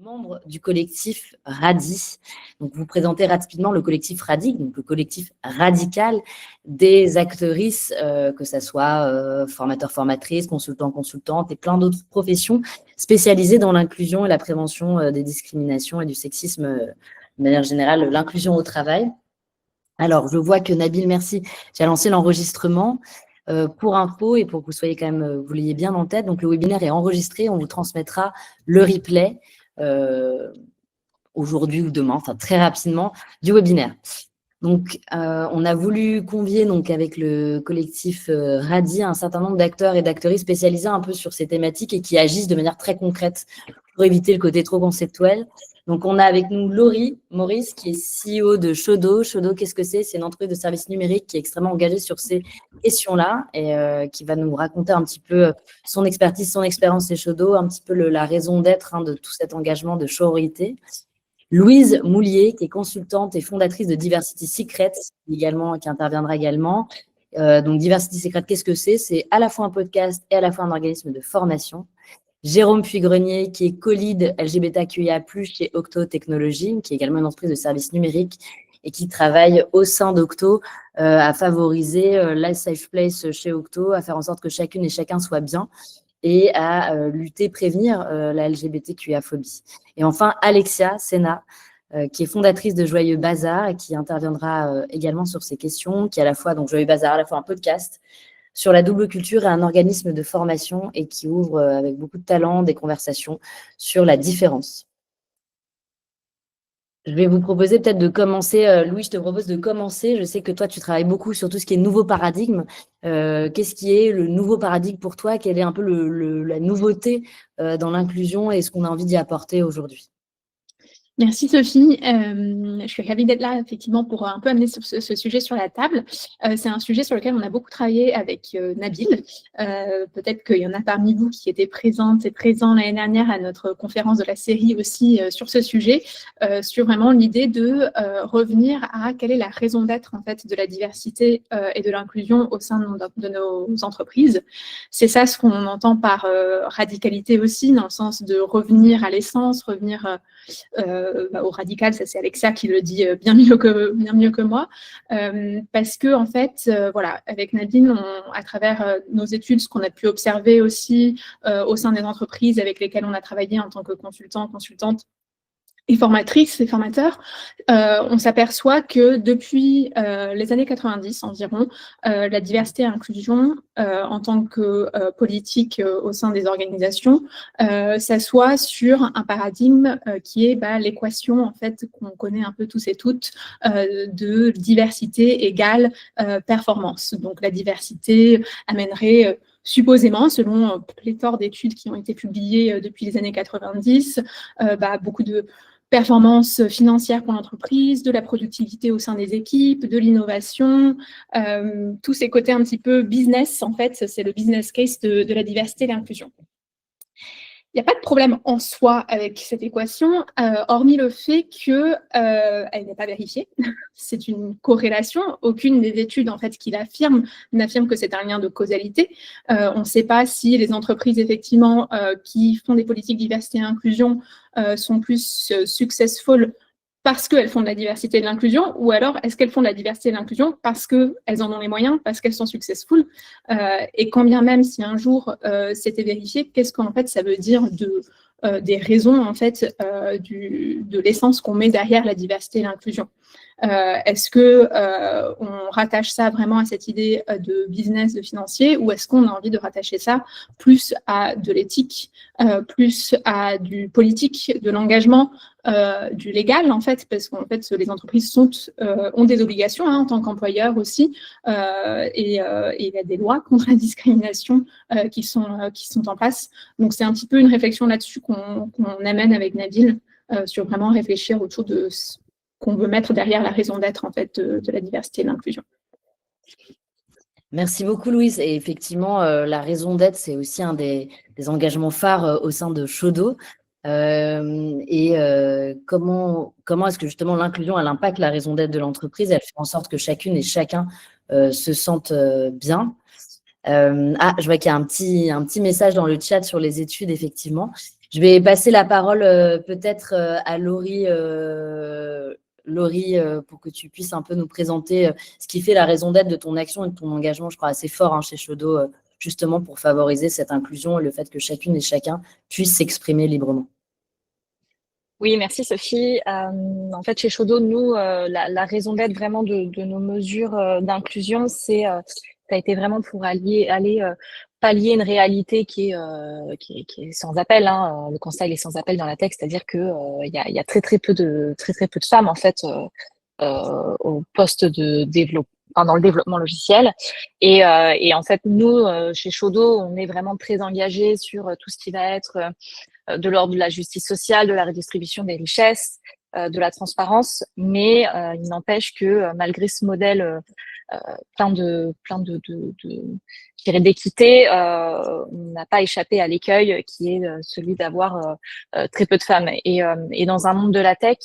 membre du collectif RADI. Donc, vous présentez rapidement le collectif RADI, donc le collectif radical des actrices, que ce soit formateurs, formatrices, consultants, consultantes et plein d'autres professions spécialisées dans l'inclusion et la prévention des discriminations et du sexisme, de manière générale, l'inclusion au travail. Alors, je vois que Nabil, merci, j'ai lancé l'enregistrement. Pour info et pour que vous soyez quand même, vous l'ayez bien en tête, donc le webinaire est enregistré, on vous transmettra le replay aujourd'hui ou demain, enfin très rapidement, du webinaire. Donc, on a voulu convier donc, avec le collectif RADI un certain nombre d'acteurs et d'actrices spécialisés un peu sur ces thématiques et qui agissent de manière très concrète pour éviter le côté trop conceptuel. Donc, on a avec nous Laurie Maurice, qui est CEO de Shodo. Shodo, qu'est-ce que c'est? C'est une entreprise de services numériques qui est extrêmement engagée sur ces questions-là et qui va nous raconter un petit peu son expertise, son expérience chez Shodo, un petit peu la raison d'être de tout cet engagement de sororité. Louise Moulier, qui est consultante et fondatrice de Diversity Secrets, qui interviendra également. Donc, Diversity Secrets, qu'est-ce que c'est? C'est à la fois un podcast et à la fois un organisme de formation. Jérôme Puy-Grenier, qui est co-lead LGBTQIA+, chez Octo Technologies, qui est également une entreprise de services numériques et qui travaille au sein d'Octo à favoriser la safe place chez Octo, à faire en sorte que chacune et chacun soit bien et à lutter, prévenir la LGBTQIA-phobie. Et enfin, Alexia Sena, qui est fondatrice de Joyeux Bazar et qui interviendra également sur ces questions, qui est à la fois, donc Joyeux Bazar, à la fois un podcast sur la double culture et un organisme de formation et qui ouvre avec beaucoup de talent des conversations sur la différence. Je vais vous proposer peut-être de commencer. Louis, je te propose de commencer. Je sais que toi, tu travailles beaucoup sur tout ce qui est nouveau paradigme. Qu'est-ce qui est le nouveau paradigme pour toi? Quelle est un peu la nouveauté dans l'inclusion et ce qu'on a envie d'y apporter aujourd'hui? Merci Sophie, je suis ravie d'être là effectivement pour un peu amener ce sujet sur la table. C'est un sujet sur lequel on a beaucoup travaillé avec Nabil. Peut-être qu'il y en a parmi vous qui étaient présentes et présents l'année dernière à notre conférence de la série aussi sur ce sujet, sur vraiment l'idée de revenir à quelle est la raison d'être en fait de la diversité et de l'inclusion au sein de nos entreprises. C'est ça ce qu'on entend par radicalité aussi, dans le sens de revenir à l'essence, revenir au radical, ça c'est Alexia qui le dit bien mieux que moi, parce que en fait, voilà, avec Nadine, à travers nos études, ce qu'on a pu observer aussi au sein des entreprises avec lesquelles on a travaillé en tant que consultante et formatrices et formateurs, on s'aperçoit que depuis les années 90 environ, la diversité et l'inclusion en tant que politique au sein des organisations s'assoit sur un paradigme qui est l'équation en fait qu'on connaît un peu tous et toutes de diversité égale performance. Donc la diversité amènerait supposément, selon pléthore d'études qui ont été publiées depuis les années 90, beaucoup de performance financière pour l'entreprise, de la productivité au sein des équipes, de l'innovation, tous ces côtés un petit peu business, en fait, c'est le business case de la diversité et l'inclusion. Il n'y a pas de problème en soi avec cette équation, hormis le fait qu'elle n'est pas vérifiée. C'est une corrélation. Aucune des études en fait, qui l'affirment n'affirme que c'est un lien de causalité. On ne sait pas si les entreprises effectivement qui font des politiques diversité et inclusion sont plus successful parce qu'elles font de la diversité et de l'inclusion, ou alors est-ce qu'elles font de la diversité et de l'inclusion parce qu'elles en ont les moyens, parce qu'elles sont successful, et quand bien même si un jour c'était vérifié, qu'est-ce qu'en fait ça veut dire des raisons en fait de l'essence qu'on met derrière la diversité et l'inclusion. Est-ce que on rattache ça vraiment à cette idée de business, de financier, ou est-ce qu'on a envie de rattacher ça plus à de l'éthique, plus à du politique, de l'engagement, du légal en fait, parce qu'en fait les entreprises ont des obligations en tant qu'employeurs aussi, et il y a des lois contre la discrimination qui sont en place. Donc c'est un petit peu une réflexion là-dessus qu'on amène avec Nabil sur vraiment réfléchir autour de ce qu'on veut mettre derrière la raison d'être en fait de la diversité et de l'inclusion. Merci beaucoup, Louise. Et effectivement, la raison d'être, c'est aussi un des engagements phares au sein de Shodo. Comment est-ce que justement l'inclusion, elle impacte la raison d'être de l'entreprise? Elle fait en sorte que chacune et chacun se sentent bien. Je vois qu'il y a un petit message dans le chat sur les études, effectivement. Je vais passer la parole peut-être à Laurie, pour que tu puisses un peu nous présenter ce qui fait la raison d'être de ton action et de ton engagement, je crois, assez fort chez Shodo, justement pour favoriser cette inclusion et le fait que chacune et chacun puisse s'exprimer librement. Oui, merci Sophie. En fait, chez Shodo, nous, la raison d'être vraiment de nos mesures d'inclusion, ça a été vraiment pour aller pallier une réalité qui est sans appel. Le constat il est sans appel dans la tech, c'est-à-dire que il y a très peu de femmes en fait au poste de dans le développement logiciel. Et en fait, nous, chez Shodo, on est vraiment très engagés sur tout ce qui va être de l'ordre de la justice sociale, de la redistribution des richesses, de la transparence. Mais il n'empêche que malgré ce modèle plein de je dirais d'équité, on n'a pas échappé à l'écueil qui est celui d'avoir très peu de femmes. Et dans un monde de la tech,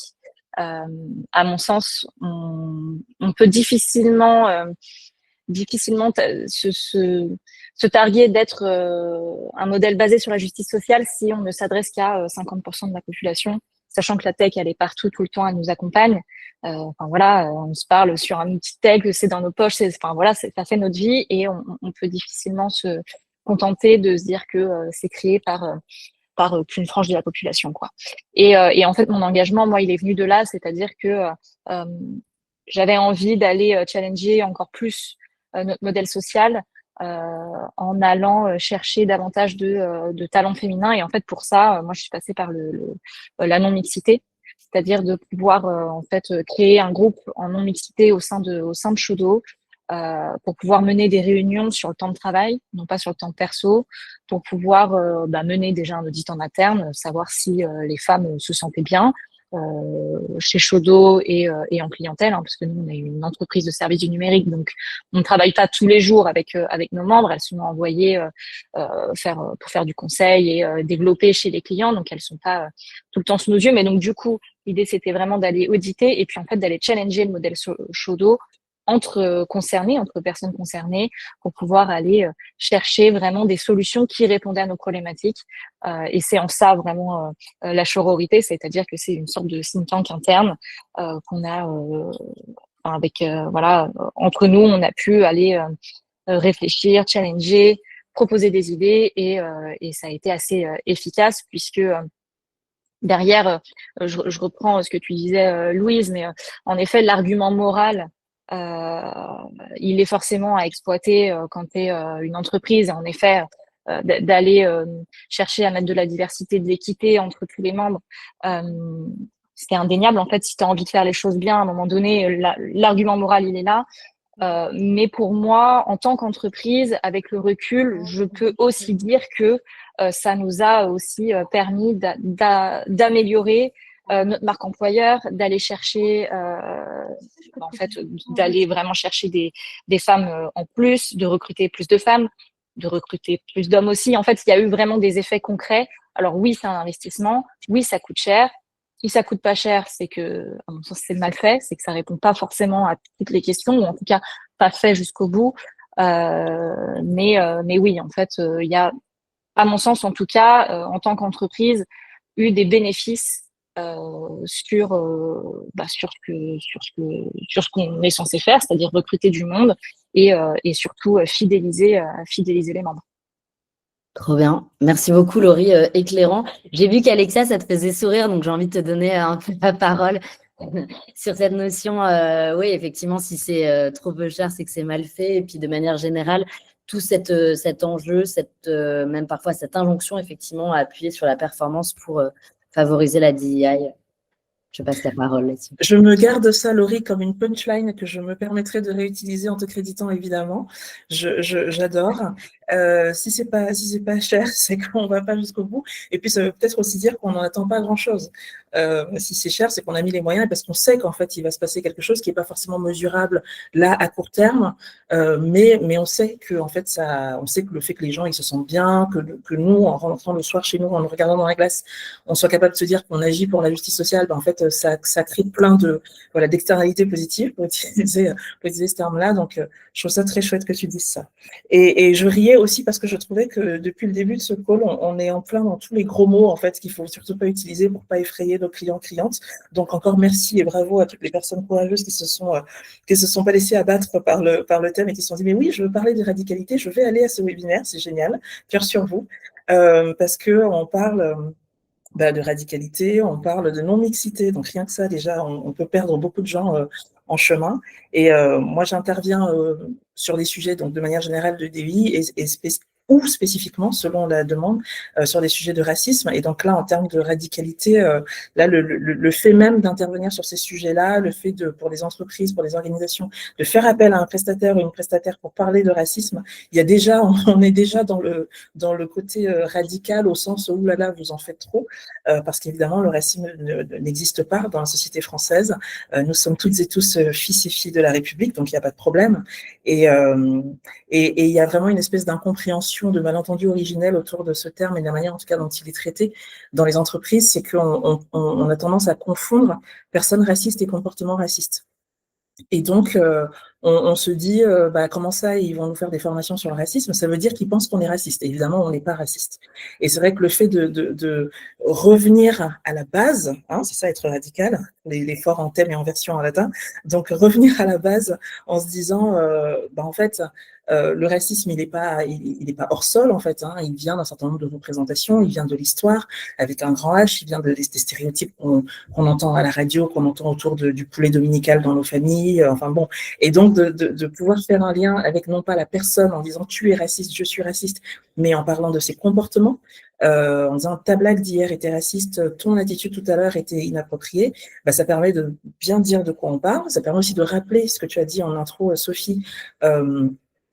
à mon sens, on peut difficilement se targuer d'être un modèle basé sur la justice sociale si on ne s'adresse qu'à 50% de la population, sachant que la tech, elle est partout, tout le temps, elle nous accompagne. Enfin voilà, on se parle sur un outil tech, c'est dans nos poches, enfin voilà, ça fait notre vie et on peut difficilement se contenter de se dire que c'est créé par qu'une frange de la population, quoi. Et en fait, mon engagement, moi, il est venu de là, c'est-à-dire que j'avais envie d'aller challenger encore plus notre modèle social en allant chercher davantage de talents féminins. Et en fait, pour ça, moi, je suis passée par la non-mixité, c'est-à-dire de pouvoir en fait créer un groupe en non-mixité au sein de Shodo pour pouvoir mener des réunions sur le temps de travail, non pas sur le temps perso, pour pouvoir mener déjà un audit en interne, savoir si les femmes se sentaient bien chez Shodo et en clientèle, parce que nous, on est une entreprise de services du numérique, donc on ne travaille pas tous les jours avec nos membres. Elles sont envoyées pour faire du conseil et développer chez les clients, donc elles sont pas tout le temps sous nos yeux. Mais donc du coup, l'idée c'était vraiment d'aller auditer et puis en fait d'aller challenger le modèle Shodo entre personnes concernées, pour pouvoir aller chercher vraiment des solutions qui répondaient à nos problématiques. Et c'est en ça vraiment la sororité, c'est-à-dire que c'est une sorte de think tank interne qu'on a avec voilà, entre nous, on a pu aller réfléchir, challenger, proposer des idées et ça a été assez efficace puisque derrière, je reprends ce que tu disais, Louise, mais en effet, l'argument moral, il est forcément à exploiter quand tu es une entreprise. En effet, d'aller chercher à mettre de la diversité, de l'équité entre tous les membres, c'est indéniable. En fait, si tu as envie de faire les choses bien, à un moment donné, l'argument moral, il est là. Mais pour moi, en tant qu'entreprise, avec le recul, je peux aussi dire que ça nous a aussi permis d'améliorer notre marque employeur, d'aller chercher, en fait, d'aller vraiment chercher des femmes en plus, de recruter plus de femmes, de recruter plus d'hommes aussi. En fait, il y a eu vraiment des effets concrets. Alors oui, c'est un investissement, oui, ça coûte cher. Si ça coûte pas cher, c'est que, à mon sens, c'est mal fait, c'est que ça répond pas forcément à toutes les questions, ou en tout cas pas fait jusqu'au bout. Mais oui, en fait, il y a, à mon sens, en tout cas, en tant qu'entreprise, eu des bénéfices sur ce qu'on est censé faire, c'est-à-dire recruter du monde et surtout fidéliser les membres. Trop bien. Merci beaucoup, Laurie, éclairant. J'ai vu qu'Alexa, ça te faisait sourire, donc j'ai envie de te donner un peu la parole sur cette notion. Oui, effectivement, si c'est trop peu cher, c'est que c'est mal fait. Et puis, de manière générale, tout cet enjeu, même parfois cette injonction, effectivement, à appuyer sur la performance pour favoriser la DEI. Je passe la parole là-dessus. Je me garde ça, Laurie, comme une punchline que je me permettrai de réutiliser en te créditant, évidemment. J'adore. Si c'est pas cher, c'est qu'on va pas jusqu'au bout. Et puis, ça veut peut-être aussi dire qu'on n'en attend pas grand-chose. Si c'est cher, c'est qu'on a mis les moyens parce qu'on sait qu'en fait, il va se passer quelque chose qui n'est pas forcément mesurable là à court terme. Mais on sait que, en fait, on sait que le fait que les gens ils se sentent bien, que nous, en rentrant le soir chez nous, en nous regardant dans la glace, on soit capable de se dire qu'on agit pour la justice sociale, en fait, ça crée plein d'externalités positives pour utiliser ce terme-là. Donc, je trouve ça très chouette que tu dises ça. Et je riais aussi parce que je trouvais que depuis le début de ce call, on est en plein dans tous les gros mots en fait qu'il faut surtout pas utiliser pour pas effrayer nos clients-clientes. Donc encore merci et bravo à toutes les personnes courageuses qui se sont pas laissées abattre par le thème et qui se sont dit mais oui, je veux parler de radicalité, je vais aller à ce webinaire, c'est génial, cœur sur vous, parce que on parle de radicalité, on parle de non-mixité, donc rien que ça, déjà, on peut perdre beaucoup de gens en chemin. Et moi, j'interviens sur des sujets, donc de manière générale, de DEI ou spécifiquement, selon la demande, sur des sujets de racisme. Et donc là, en termes de radicalité, là, le fait même d'intervenir sur ces sujets-là, le fait pour les entreprises, pour les organisations, de faire appel à un prestataire ou une prestataire pour parler de racisme, on est déjà dans le côté radical, au sens où, là, vous en faites trop, parce qu'évidemment, le racisme n'existe pas dans la société française. Nous sommes toutes et tous fils et filles de la République, donc il n'y a pas de problème. Et il y a vraiment une espèce d'incompréhension, de malentendu originel autour de ce terme et de la manière, en tout cas, dont il est traité dans les entreprises, c'est qu'on a tendance à confondre personnes racistes et comportements racistes. Et donc, on se dit, comment ça, ils vont nous faire des formations sur le racisme? Ça veut dire qu'ils pensent qu'on est raciste. Et évidemment, on n'est pas raciste. Et c'est vrai que le fait de revenir à la base, hein, c'est ça être radical, l'effort en thème et en version en latin, donc revenir à la base en se disant, en fait, le racisme, il n'est pas hors sol, en fait, hein, il vient d'un certain nombre de représentations, il vient de l'histoire, avec un grand H, il vient des stéréotypes qu'on entend à la radio, qu'on entend autour du poulet dominical dans nos familles, enfin bon. Et donc, de pouvoir faire un lien avec non pas la personne en disant tu es raciste, je suis raciste, mais en parlant de ses comportements, en disant ta blague d'hier était raciste, ton attitude tout à l'heure était inappropriée, ça permet de bien dire de quoi on parle, ça permet aussi de rappeler ce que tu as dit en intro, Sophie,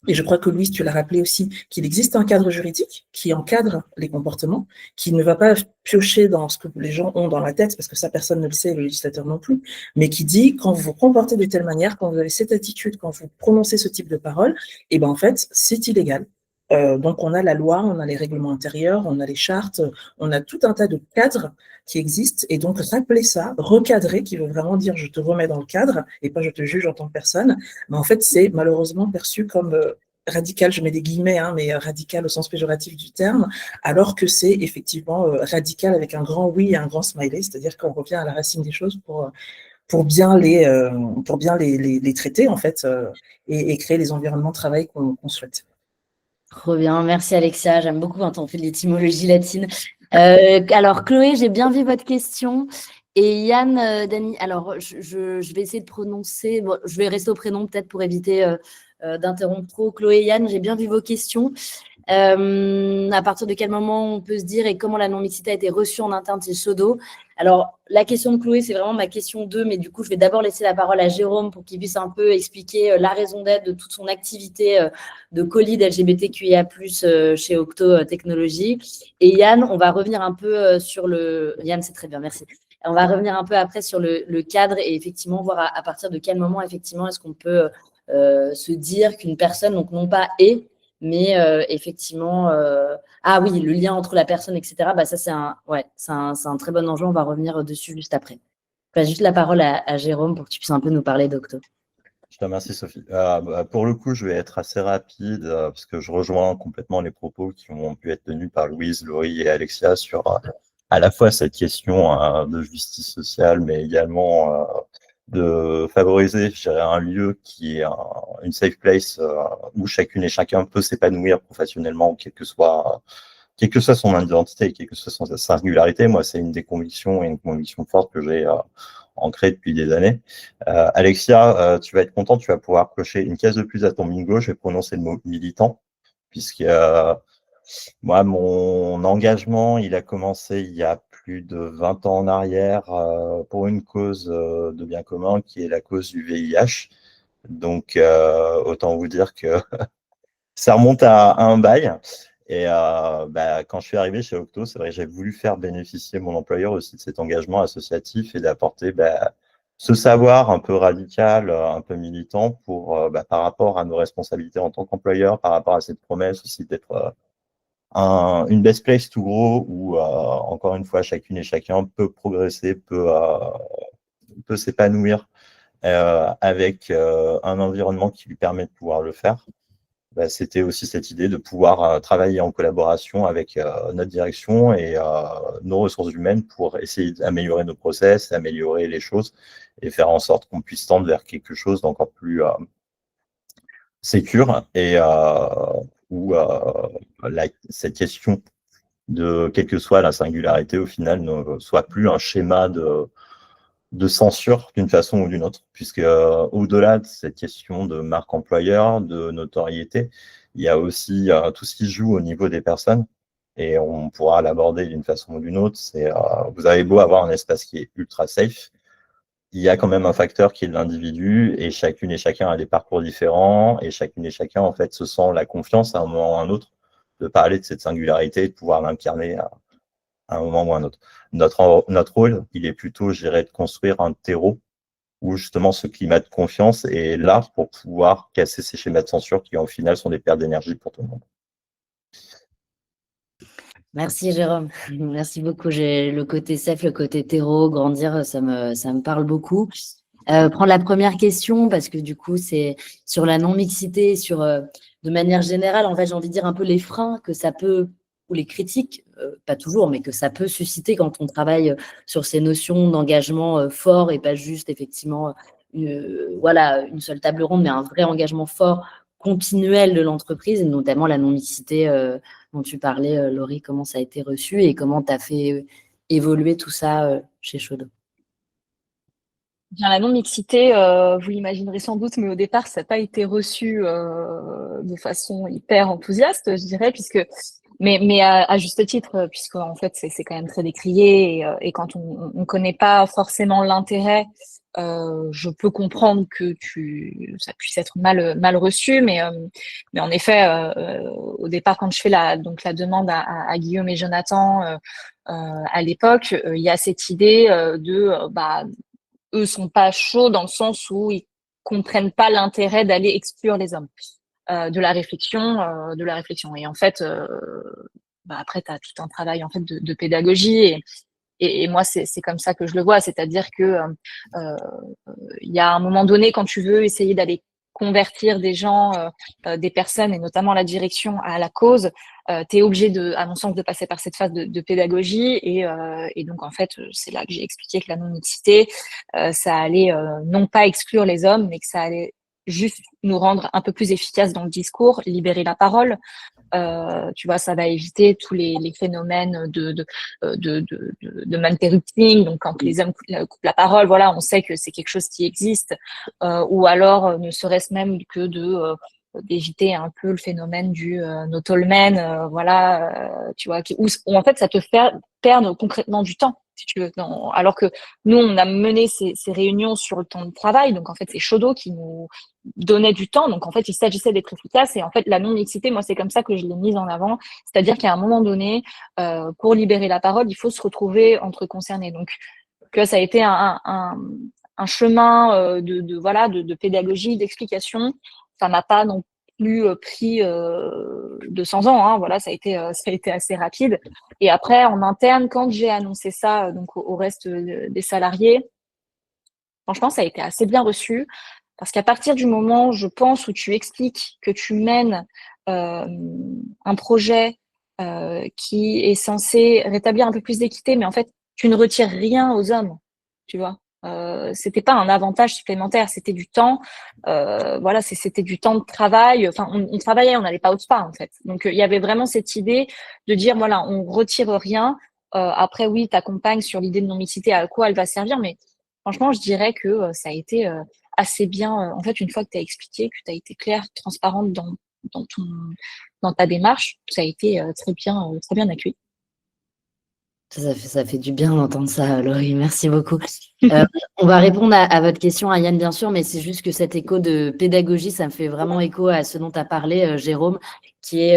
et je crois que Louise, tu l'as rappelé aussi, qu'il existe un cadre juridique qui encadre les comportements, qui ne va pas piocher dans ce que les gens ont dans la tête, parce que ça, personne ne le sait, le législateur non plus, mais qui dit, quand vous vous comportez de telle manière, quand vous avez cette attitude, quand vous prononcez ce type de parole, en fait, c'est illégal. Donc, on a la loi, on a les règlements intérieurs, on a les chartes, on a tout un tas de cadres qui existent. Et donc, rappeler ça, recadrer, qui veut vraiment dire je te remets dans le cadre et pas je te juge en tant que personne, mais en fait, c'est malheureusement perçu comme radical, je mets des guillemets, hein, mais radical au sens péjoratif du terme, alors que c'est effectivement radical avec un grand oui et un grand smiley, c'est-à-dire qu'on revient à la racine des choses pour bien les traiter, en fait, et créer les environnements de travail qu'on souhaite. Trop bien, merci Alexia, j'aime beaucoup quand on fait de l'étymologie latine. Alors Chloé, j'ai bien vu votre question. Et Yann, Dani, alors je vais essayer de prononcer, bon, je vais rester au prénom peut-être pour éviter d'interrompre trop. Chloé et Yann, j'ai bien vu vos questions. À partir de quel moment on peut se dire et comment la non-mixité a été reçue en interne chez Sodo? Alors, la question de Chloé, c'est vraiment ma question 2, mais du coup, je vais d'abord laisser la parole à Jérôme pour qu'il puisse un peu expliquer la raison d'être de toute son activité de co-lead LGBTQIA+, chez Octo Technologies. Et Yann, on va revenir un peu sur le... Yann, c'est très bien, merci. On va revenir un peu après sur le cadre et effectivement voir à partir de quel moment, effectivement, est-ce qu'on peut se dire qu'une personne, donc non pas est, mais effectivement, ah oui, le lien entre la personne, etc., ça, c'est un très bon enjeu. On va revenir dessus juste après. Je passe juste la parole à Jérôme pour que tu puisses un peu nous parler d'Octo. Je te remercie, Sophie. Pour le coup, je vais être assez rapide parce que je rejoins complètement les propos qui ont pu être tenus par Louise, Laurie et Alexia sur à la fois cette question de justice sociale, mais également de favoriser, je dirais, un lieu qui est une safe place où chacune et chacun peut s'épanouir professionnellement, quelle que soit son identité, quelle que soit sa singularité. Moi, c'est une des convictions et une conviction forte que j'ai ancrée depuis des années. Alexia, tu vas être content, tu vas pouvoir cocher une case de plus à ton bingo. Je vais prononcer le mot militant, puisque moi, mon engagement, il a commencé il y a plus de 20 ans en arrière pour une cause de bien commun qui est la cause du VIH. Donc, autant vous dire que ça remonte à un bail. Et quand je suis arrivé chez Octo, c'est vrai que j'ai voulu faire bénéficier mon employeur aussi de cet engagement associatif et d'apporter ce savoir un peu radical, un peu militant pour par rapport à nos responsabilités en tant qu'employeur, par rapport à cette promesse aussi d'être une best place to grow où, encore une fois, chacune et chacun peut progresser, peut s'épanouir avec un environnement qui lui permet de pouvoir le faire. c'était aussi cette idée de pouvoir travailler en collaboration avec notre direction et nos ressources humaines pour essayer d'améliorer nos process, améliorer les choses et faire en sorte qu'on puisse tendre vers quelque chose d'encore plus sécure et où cette question de quelle que soit la singularité au final ne soit plus un schéma de censure d'une façon ou d'une autre, puisque au-delà de cette question de marque employeur, de notoriété, il y a aussi tout ce qui joue au niveau des personnes, et on pourra l'aborder d'une façon ou d'une autre. Vous avez beau avoir un espace qui est ultra safe, il y a quand même un facteur qui est de l'individu, et chacune et chacun a des parcours différents, et chacune et chacun en fait se sent la confiance à un moment ou à un autre de parler de cette singularité et de pouvoir l'incarner à un moment ou à un autre. Notre rôle, il est plutôt, je dirais, de construire un terreau où justement ce climat de confiance est là pour pouvoir casser ces schémas de censure qui, au final, sont des pertes d'énergie pour tout le monde. Merci Jérôme, merci beaucoup. J'ai le côté safe, le côté terreau, grandir, ça me parle beaucoup. Prendre la première question, parce que du coup, c'est sur la non-mixité, sur de manière générale, en fait, j'ai envie de dire un peu les freins que ça peut, ou les critiques, pas toujours, mais que ça peut susciter quand on travaille sur ces notions d'engagement fort et pas juste effectivement une seule table ronde, mais un vrai engagement fort, continuel de l'entreprise, et notamment la non-mixité dont tu parlais, Laurie, comment ça a été reçu et comment tu as fait évoluer tout ça chez Shodo. Bien, la non-mixité, vous l'imaginerez sans doute, mais au départ, ça n'a pas été reçu de façon hyper enthousiaste, je dirais, mais à juste titre, puisque en fait, c'est quand même très décrié, et quand on ne connaît pas forcément l'intérêt, je peux comprendre que ça puisse être mal reçu, mais en effet, au départ, quand je fais la demande à Guillaume et Jonathan à l'époque, il y a cette idée eux sont pas chauds dans le sens où ils comprennent pas l'intérêt d'aller exclure les hommes de la réflexion. Et en fait, après, tu as tout un travail en fait de pédagogie, et moi, c'est comme ça que je le vois, c'est-à-dire que il y a un moment donné, quand tu veux essayer d'aller convertir des gens, des personnes, et notamment la direction, à la cause, tu es obligé, à mon sens, de passer par cette phase de pédagogie. Et donc, en fait, c'est là que j'ai expliqué que la non-mixité, ça allait non pas exclure les hommes, mais que ça allait juste nous rendre un peu plus efficaces dans le discours, libérer la parole. Tu vois, ça va éviter tous les phénomènes de man-interrupting. Donc, quand les hommes coupent la parole, voilà, on sait que c'est quelque chose qui existe. Ou alors, ne serait-ce même que d'éviter un peu le phénomène du no tall man, voilà, tu vois, où en fait, ça te fait perdre concrètement du temps, si tu veux. Alors que nous, on a mené ces réunions sur le temps de travail, donc en fait, c'est Shodo qui nous donnait du temps, donc en fait, il s'agissait d'être efficace, et en fait, la non-mixité, moi, c'est comme ça que je l'ai mise en avant, c'est-à-dire qu'à un moment donné, pour libérer la parole, il faut se retrouver entre concernés. Donc, que ça a été un chemin de pédagogie, d'explication. Ça m'a pas non plus pris 200 ans, hein, voilà, ça a été assez rapide. Et après, en interne, quand j'ai annoncé ça donc au reste des salariés, franchement, ça a été assez bien reçu, parce qu'à partir du moment, je pense, où tu expliques que tu mènes un projet qui est censé rétablir un peu plus d'équité, mais en fait, tu ne retires rien aux hommes, tu vois. C'était pas un avantage supplémentaire, c'était du temps. Voilà, c'était du temps de travail. Enfin, on travaillait, on n'allait pas au spa, en fait. Donc, il y avait vraiment cette idée de dire, voilà, on retire rien. Après, oui, t'accompagnes sur l'idée de non-mixité, à quoi elle va servir, mais franchement, je dirais que ça a été assez bien. En fait, une fois que tu as expliqué, que tu as été claire, transparente dans ta démarche, ça a été très bien accueilli. Ça fait du bien d'entendre ça, Laurie. Merci beaucoup. On va répondre à votre question, à Yann, bien sûr, mais c'est juste que cet écho de pédagogie, ça me fait vraiment écho à ce dont tu as parlé, Jérôme, qui est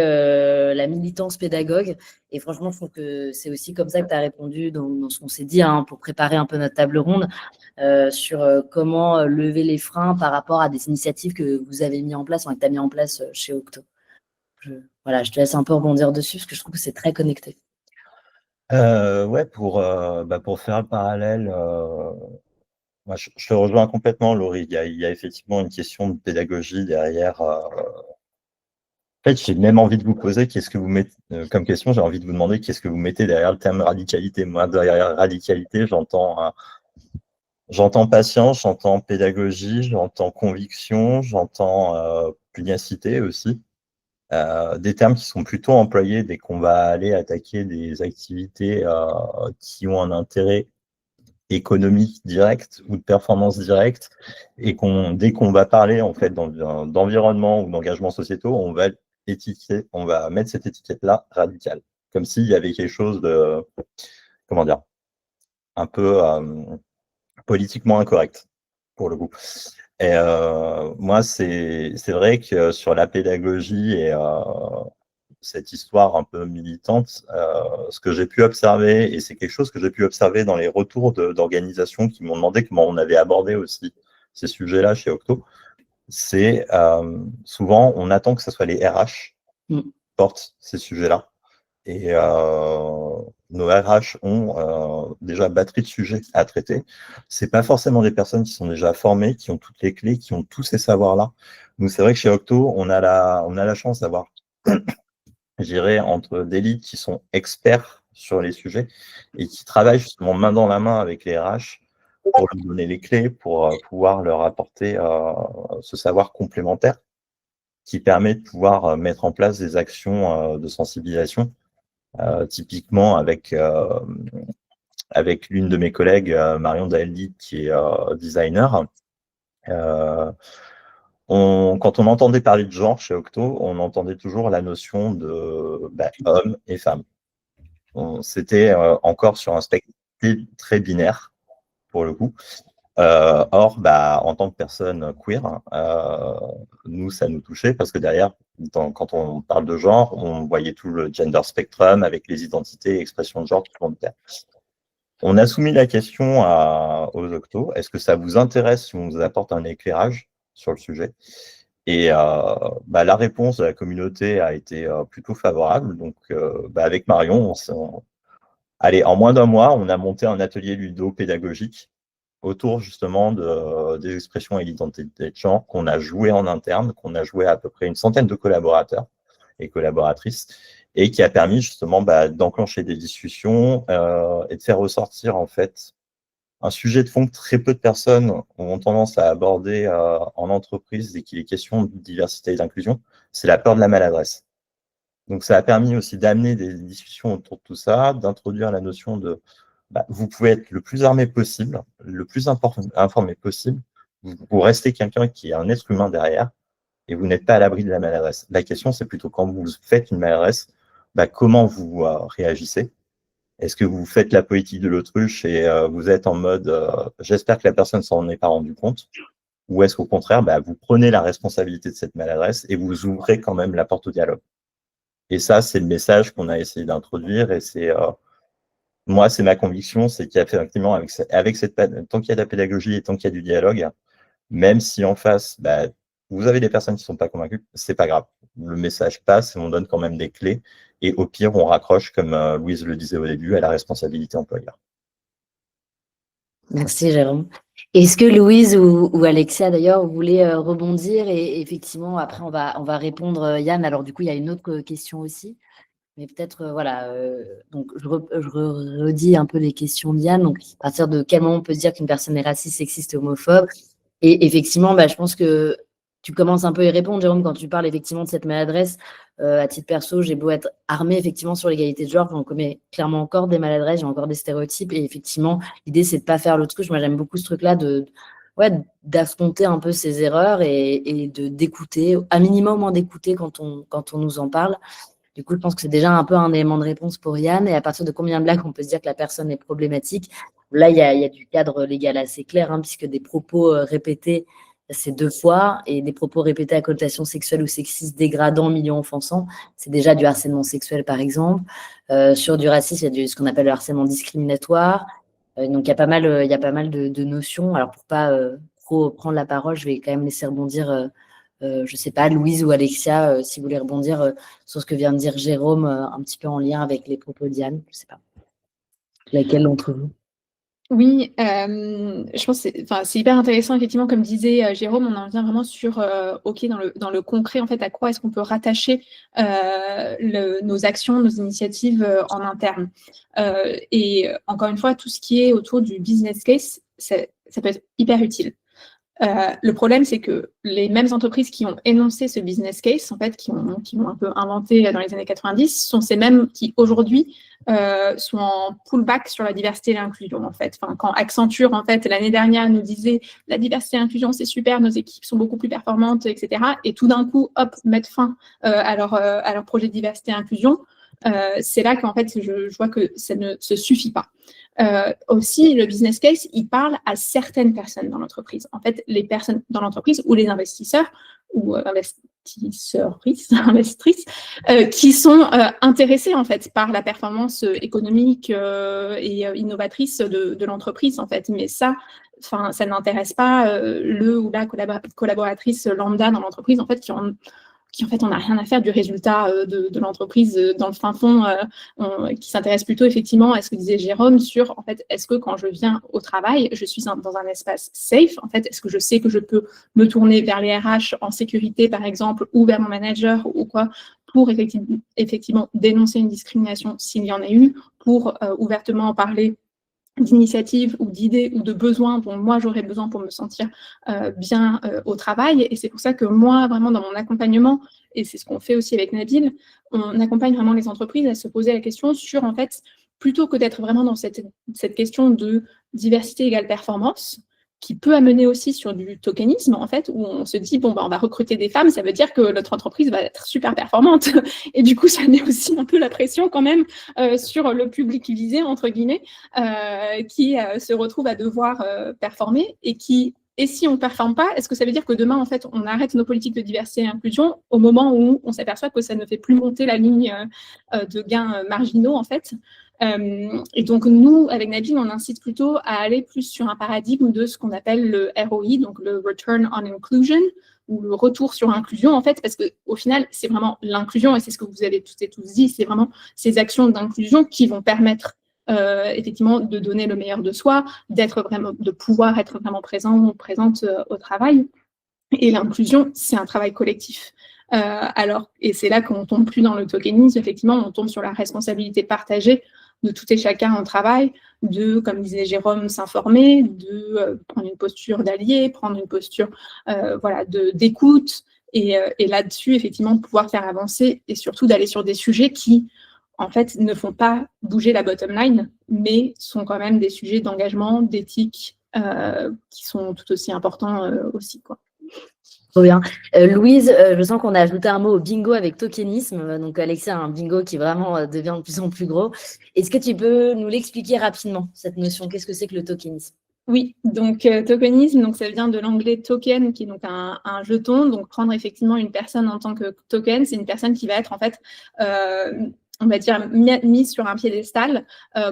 la militance pédagogue. Et franchement, je trouve que c'est aussi comme ça que tu as répondu dans ce qu'on s'est dit, hein, pour préparer un peu notre table ronde, sur comment lever les freins par rapport à des initiatives que vous avez mis en place, que tu as mis en place chez Octo. Voilà, je te laisse un peu rebondir dessus, parce que je trouve que c'est très connecté. Ouais, pour faire le parallèle, moi, je te rejoins complètement, Laurie. Il y a effectivement une question de pédagogie derrière En fait, j'ai même envie de vous poser, qu'est-ce que vous mettez comme question, j'ai envie de vous demander qu'est-ce que vous mettez derrière le terme radicalité. Moi, derrière radicalité, j'entends patience, j'entends pédagogie, j'entends conviction, j'entends pugnacité aussi. Des termes qui sont plutôt employés dès qu'on va aller attaquer des activités qui ont un intérêt économique direct ou de performance directe, et dès qu'on va parler en fait d'environnement ou d'engagement sociétaux, on va mettre cette étiquette-là radicale, comme s'il y avait quelque chose de, comment dire, un peu politiquement incorrect pour le coup. Et moi, c'est vrai que sur la pédagogie et cette histoire un peu militante, ce que j'ai pu observer, et c'est quelque chose que j'ai pu observer dans les retours d'organisations qui m'ont demandé comment on avait abordé aussi ces sujets-là chez Octo, c'est souvent on attend que ce soit les RH qui portent ces sujets-là. Et nos RH ont déjà batterie de sujets à traiter. C'est pas forcément des personnes qui sont déjà formées, qui ont toutes les clés, qui ont tous ces savoirs-là. Nous, c'est vrai que chez Octo, on a la chance d'avoir, je dirais, entre des leads qui sont experts sur les sujets et qui travaillent justement main dans la main avec les RH pour leur donner les clés, pour pouvoir leur apporter ce savoir complémentaire qui permet de pouvoir mettre en place des actions de sensibilisation. Typiquement avec l'une de mes collègues, Marion Daeldi, qui est designer. Quand on entendait parler de genre chez Octo, on entendait toujours la notion de hommes et femmes. C'était encore sur un spectre très binaire, pour le coup. Or, en tant que personne queer, nous, ça nous touchait parce que derrière, quand on parle de genre, on voyait tout le gender spectrum avec les identités et expressions de genre qui vont de pair. On a soumis la question aux Octo. Est-ce que ça vous intéresse si on vous apporte un éclairage sur le sujet? Et la réponse de la communauté a été plutôt favorable. Donc, avec Marion, en moins d'un mois, on a monté un atelier ludo-pédagogique autour justement des expressions et l'identité de genre qu'on a joué en interne, qu'on a joué à peu près une centaine de collaborateurs et collaboratrices, et qui a permis justement d'enclencher des discussions et de faire ressortir en fait un sujet de fond que très peu de personnes ont tendance à aborder en entreprise dès qu'il est question de diversité et d'inclusion, c'est la peur de la maladresse. Donc ça a permis aussi d'amener des discussions autour de tout ça, d'introduire la notion de vous pouvez être le plus armé possible, le plus informé possible, vous restez quelqu'un qui est un être humain derrière, et vous n'êtes pas à l'abri de la maladresse. La question, c'est plutôt quand vous faites une maladresse, comment vous réagissez? Est-ce que vous faites la politique de l'autruche et vous êtes en mode j'espère que la personne s'en est pas rendu compte, ou est-ce qu'au contraire, vous prenez la responsabilité de cette maladresse et vous ouvrez quand même la porte au dialogue? Et ça, c'est le message qu'on a essayé d'introduire, et c'est moi, c'est ma conviction, c'est qu'effectivement, tant qu'il y a de la pédagogie et tant qu'il y a du dialogue, même si en face, vous avez des personnes qui ne sont pas convaincues, c'est pas grave. Le message passe et on donne quand même des clés. Et au pire, on raccroche, comme Louise le disait au début, à la responsabilité employeur. Merci, Jérôme. Est-ce que Louise ou Alexia, d'ailleurs, voulez rebondir? Et effectivement, après, on va répondre, Yann. Alors, du coup, il y a une autre question aussi. Mais peut-être, donc je redis un peu les questions de Yann. Donc, à partir de quel moment on peut se dire qu'une personne est raciste, sexiste, homophobe? Et effectivement, je pense que tu commences un peu à y répondre, Jérôme, quand tu parles effectivement de cette maladresse. À titre perso, j'ai beau être armée effectivement sur l'égalité de genre, j'en commets clairement encore des maladresses, j'ai encore des stéréotypes. Et effectivement, l'idée, c'est de ne pas faire l'autruche. Moi, j'aime beaucoup ce truc-là d'affronter un peu ses erreurs et d'écouter, à minimum d'écouter quand on nous en parle. Du coup, je pense que c'est déjà un peu un élément de réponse pour Yann. Et à partir de combien de blagues on peut se dire que la personne est problématique? Là, il y a du cadre légal assez clair, puisque des propos répétés, c'est 2 fois, et des propos répétés à connotation sexuelle ou sexiste, dégradant, humiliant, offensant, c'est déjà du harcèlement sexuel, par exemple. Sur du racisme, il y a ce qu'on appelle le harcèlement discriminatoire. Donc, il y a pas mal de notions. Alors, pour pas trop prendre la parole, je vais quand même laisser rebondir je ne sais pas, Louise ou Alexia, si vous voulez rebondir sur ce que vient de dire Jérôme, un petit peu en lien avec les propos d'Yann, je ne sais pas. Laquelle d'entre vous? Oui, je pense que c'est hyper intéressant, effectivement, comme disait Jérôme, on en vient vraiment sur, OK, dans le concret, en fait, à quoi est-ce qu'on peut rattacher nos actions, nos initiatives en interne. Et encore une fois, tout ce qui est autour du business case, ça peut être hyper utile. Le problème, c'est que les mêmes entreprises qui ont énoncé ce business case, en fait, qui ont un peu inventé dans les années 90, sont ces mêmes qui, aujourd'hui, sont en pullback sur la diversité et l'inclusion, en fait. Enfin, quand Accenture, en fait, l'année dernière, nous disait la diversité et l'inclusion, c'est super, nos équipes sont beaucoup plus performantes, etc. Et tout d'un coup, hop, mettre fin à leur projet de diversité et inclusion, c'est là qu'en fait, je vois que ça ne se suffit pas. Aussi, le business case, il parle à certaines personnes dans l'entreprise. En fait, les personnes dans l'entreprise ou les investisseurs ou investitrices qui sont intéressés en fait par la performance économique et innovatrice de l'entreprise en fait. Mais ça n'intéresse pas le ou la collaboratrice lambda dans l'entreprise en fait qui en fait, on n'a rien à faire du résultat de l'entreprise dans le fin fond, qui s'intéresse plutôt effectivement à ce que disait Jérôme sur, en fait, est-ce que quand je viens au travail, je suis dans un espace safe, en fait, est-ce que je sais que je peux me tourner vers les RH en sécurité, par exemple, ou vers mon manager ou quoi, pour effectivement dénoncer une discrimination s'il y en a eu, pour ouvertement en parler d'initiatives ou d'idées ou de besoins dont moi j'aurais besoin pour me sentir bien au travail. Et c'est pour ça que moi, vraiment dans mon accompagnement, et c'est ce qu'on fait aussi avec Nabil, on accompagne vraiment les entreprises à se poser la question sur, en fait, plutôt que d'être vraiment dans cette question de diversité égale performance, qui peut amener aussi sur du tokenisme, en fait, où on se dit, bon, on va recruter des femmes, ça veut dire que notre entreprise va être super performante. Et du coup, ça met aussi un peu la pression quand même sur le public visé, entre guillemets, qui se retrouve à devoir performer et si on ne performe pas, est-ce que ça veut dire que demain, en fait, on arrête nos politiques de diversité et inclusion au moment où on s'aperçoit que ça ne fait plus monter la ligne de gains marginaux, en fait? Et donc, nous, avec Nabil, on incite plutôt à aller plus sur un paradigme de ce qu'on appelle le ROI, donc le Return on Inclusion, ou le retour sur inclusion, en fait, parce qu'au final, c'est vraiment l'inclusion, et c'est ce que vous avez toutes et tous dit, c'est vraiment ces actions d'inclusion qui vont permettre effectivement de donner le meilleur de soi, de pouvoir être vraiment présent ou présente au travail. Et l'inclusion, c'est un travail collectif. Et c'est là qu'on tombe plus dans le tokenisme, effectivement, on tombe sur la responsabilité partagée de tout et chacun au travail, de, comme disait Jérôme, s'informer, de prendre une posture d'allié, prendre une posture d'écoute, et là-dessus, effectivement, pouvoir faire avancer, et surtout d'aller sur des sujets qui, en fait, ne font pas bouger la bottom line, mais sont quand même des sujets d'engagement, d'éthique, qui sont tout aussi importants aussi, quoi. Trop bien. Louise, je sens qu'on a ajouté un mot au bingo avec tokenisme. Donc, Alexia a un bingo qui vraiment devient de plus en plus gros. Est-ce que tu peux nous l'expliquer rapidement, cette notion? Qu'est-ce que c'est que le tokenisme? Oui, donc tokenisme, donc ça vient de l'anglais token, qui est donc un jeton. Donc, prendre effectivement une personne en tant que token, c'est une personne qui va être en fait on va dire, mise sur un piédestal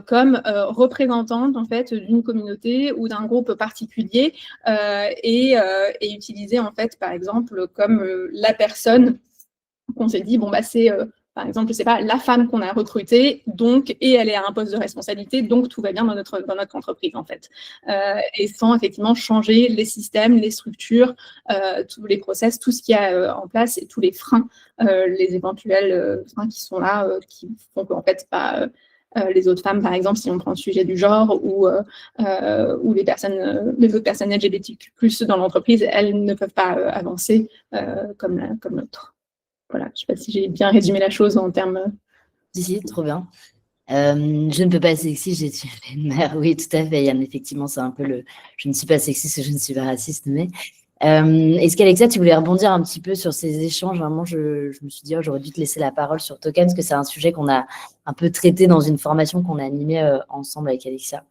comme représentante en fait d'une communauté ou d'un groupe particulier et utilisée en fait par exemple comme la personne qu'on s'est dit bon bah c'est par exemple, je sais pas, la femme qu'on a recrutée, donc, et elle est à un poste de responsabilité, donc tout va bien dans notre entreprise, en fait. Et sans effectivement changer les systèmes, les structures, tous les process, tout ce qu'il y a en place et tous les freins, les éventuels freins qui sont là, qui font qu'en fait, les autres femmes, par exemple, si on prend le sujet du genre ou les autres personnes LGBTQ+, dans l'entreprise, elles ne peuvent pas avancer comme l'autre. Voilà, je ne sais pas si j'ai bien résumé la chose en termes... Si, trop bien. Je ne peux pas être sexiste, j'ai tué une mère. Oui, tout à fait. Yann, effectivement, c'est un peu le... Je ne suis pas sexiste, je ne suis pas raciste, mais... Est-ce qu'Alexia, tu voulais rebondir un petit peu sur ces échanges? Vraiment, je me suis dit, j'aurais dû te laisser la parole sur Token, parce que c'est un sujet qu'on a un peu traité dans une formation qu'on a animée ensemble avec Alexia.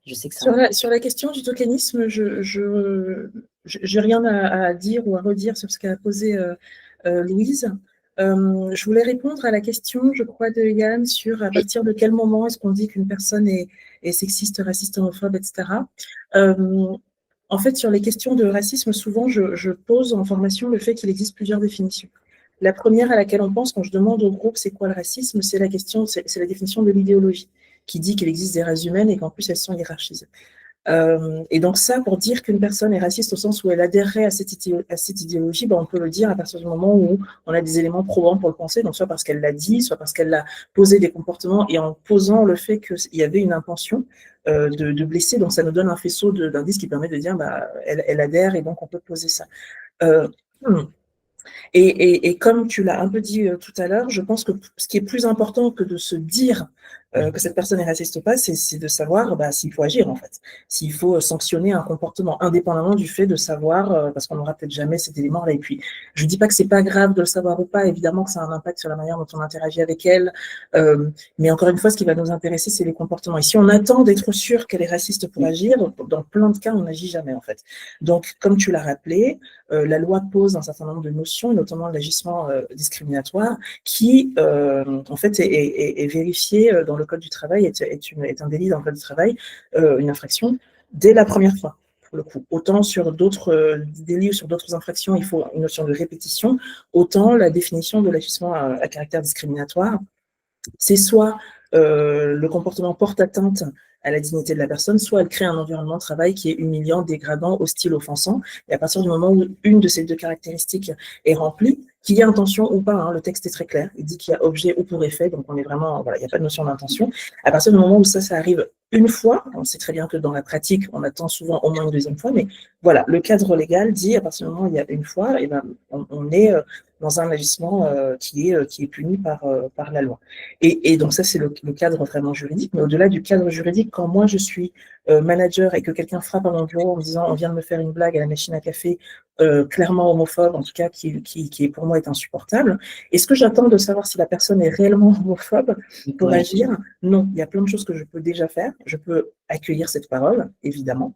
Je sais que sur la question du tokenisme, je n'ai rien à dire ou à redire sur ce qu'a posé Louise. Je voulais répondre à la question, je crois, de Yann sur à partir de quel moment est-ce qu'on dit qu'une personne est sexiste, raciste, homophobe, etc. En fait, sur les questions de racisme, souvent, je pose en formation le fait qu'il existe plusieurs définitions. La première à laquelle on pense quand je demande au groupe c'est quoi le racisme, c'est la définition de l'idéologie. qui dit qu'il existe des races humaines et qu'en plus elles sont hiérarchisées. Et donc ça, pour dire qu'une personne est raciste au sens où elle adhérerait à cette idéologie, on peut le dire à partir du moment où on a des éléments probants pour le penser, donc soit parce qu'elle l'a dit, soit parce qu'elle a posé des comportements, et en posant le fait qu'il y avait une intention de blesser, donc ça nous donne un faisceau d'indices qui permet de dire elle adhère, et donc on peut poser ça. Et comme tu l'as un peu dit tout à l'heure, je pense que ce qui est plus important que de se dire que cette personne est raciste ou pas, c'est de savoir s'il faut agir, en fait. S'il faut sanctionner un comportement, indépendamment du fait de savoir, parce qu'on n'aura peut-être jamais cet élément-là. Et puis, je ne dis pas que c'est pas grave de le savoir ou pas, évidemment que ça a un impact sur la manière dont on interagit avec elle, mais encore une fois, ce qui va nous intéresser, c'est les comportements. Et si on attend d'être sûr qu'elle est raciste pour agir, dans plein de cas, on n'agit jamais, en fait. Donc, comme tu l'as rappelé, la loi pose un certain nombre de notions, notamment l'agissement discriminatoire, qui, en fait, est vérifié dans le Code du travail, est un délit dans le Code du travail, une infraction, dès la première fois, pour le coup. Autant sur d'autres délits ou sur d'autres infractions, il faut une notion de répétition, autant la définition de l'agissement à caractère discriminatoire, c'est soit le comportement porte atteinte à la dignité de la personne, soit elle crée un environnement de travail qui est humiliant, dégradant, hostile, offensant. Et à partir du moment où une de ces deux caractéristiques est remplie, qu'il y ait intention ou pas, le texte est très clair. Il dit qu'il y a objet ou pour effet, donc on est vraiment, il n'y a pas de notion d'intention. À partir du moment où ça arrive une fois, on sait très bien que dans la pratique, on attend souvent au moins une deuxième fois, mais voilà, le cadre légal dit à partir du moment où il y a une fois, et on est dans un agissement qui est puni par la loi. Et donc ça, c'est le cadre vraiment juridique. Mais au-delà du cadre juridique, quand moi, je suis manager et que quelqu'un frappe à mon bureau en me disant « on vient de me faire une blague à la machine à café », clairement homophobe, en tout cas, qui est pour moi est insupportable, est-ce que j'attends de savoir si la personne est réellement homophobe pour agir? Non, il y a plein de choses que je peux déjà faire. Je peux accueillir cette parole, évidemment.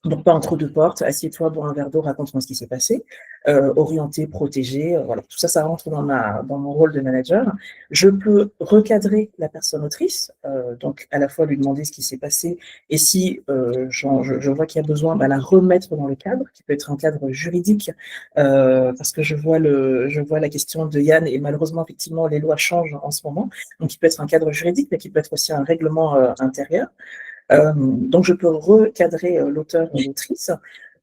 Donc, pas entre deux portes, assieds-toi, bois un verre d'eau, raconte-moi ce qui s'est passé, orienter, protéger, voilà, tout ça, ça rentre dans mon rôle de manager. Je peux recadrer la personne autrice, donc à la fois lui demander ce qui s'est passé, et si je vois qu'il y a besoin, la remettre dans le cadre, qui peut être un cadre juridique, parce que je vois la question de Yann, et malheureusement, effectivement, les lois changent en ce moment, donc il peut être un cadre juridique, mais qui peut être aussi un règlement intérieur. Donc, je peux recadrer l'auteur ou l'autrice.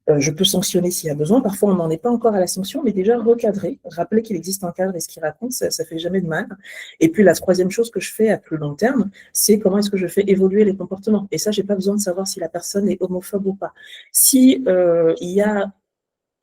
Je peux sanctionner s'il y a besoin. Parfois, on n'en est pas encore à la sanction, mais déjà recadrer, rappeler qu'il existe un cadre et ce qu'il raconte, ça fait jamais de mal. Et puis, la troisième chose que je fais à plus long terme, c'est comment est-ce que je fais évoluer les comportements. Et ça, j'ai pas besoin de savoir si la personne est homophobe ou pas. Si il y a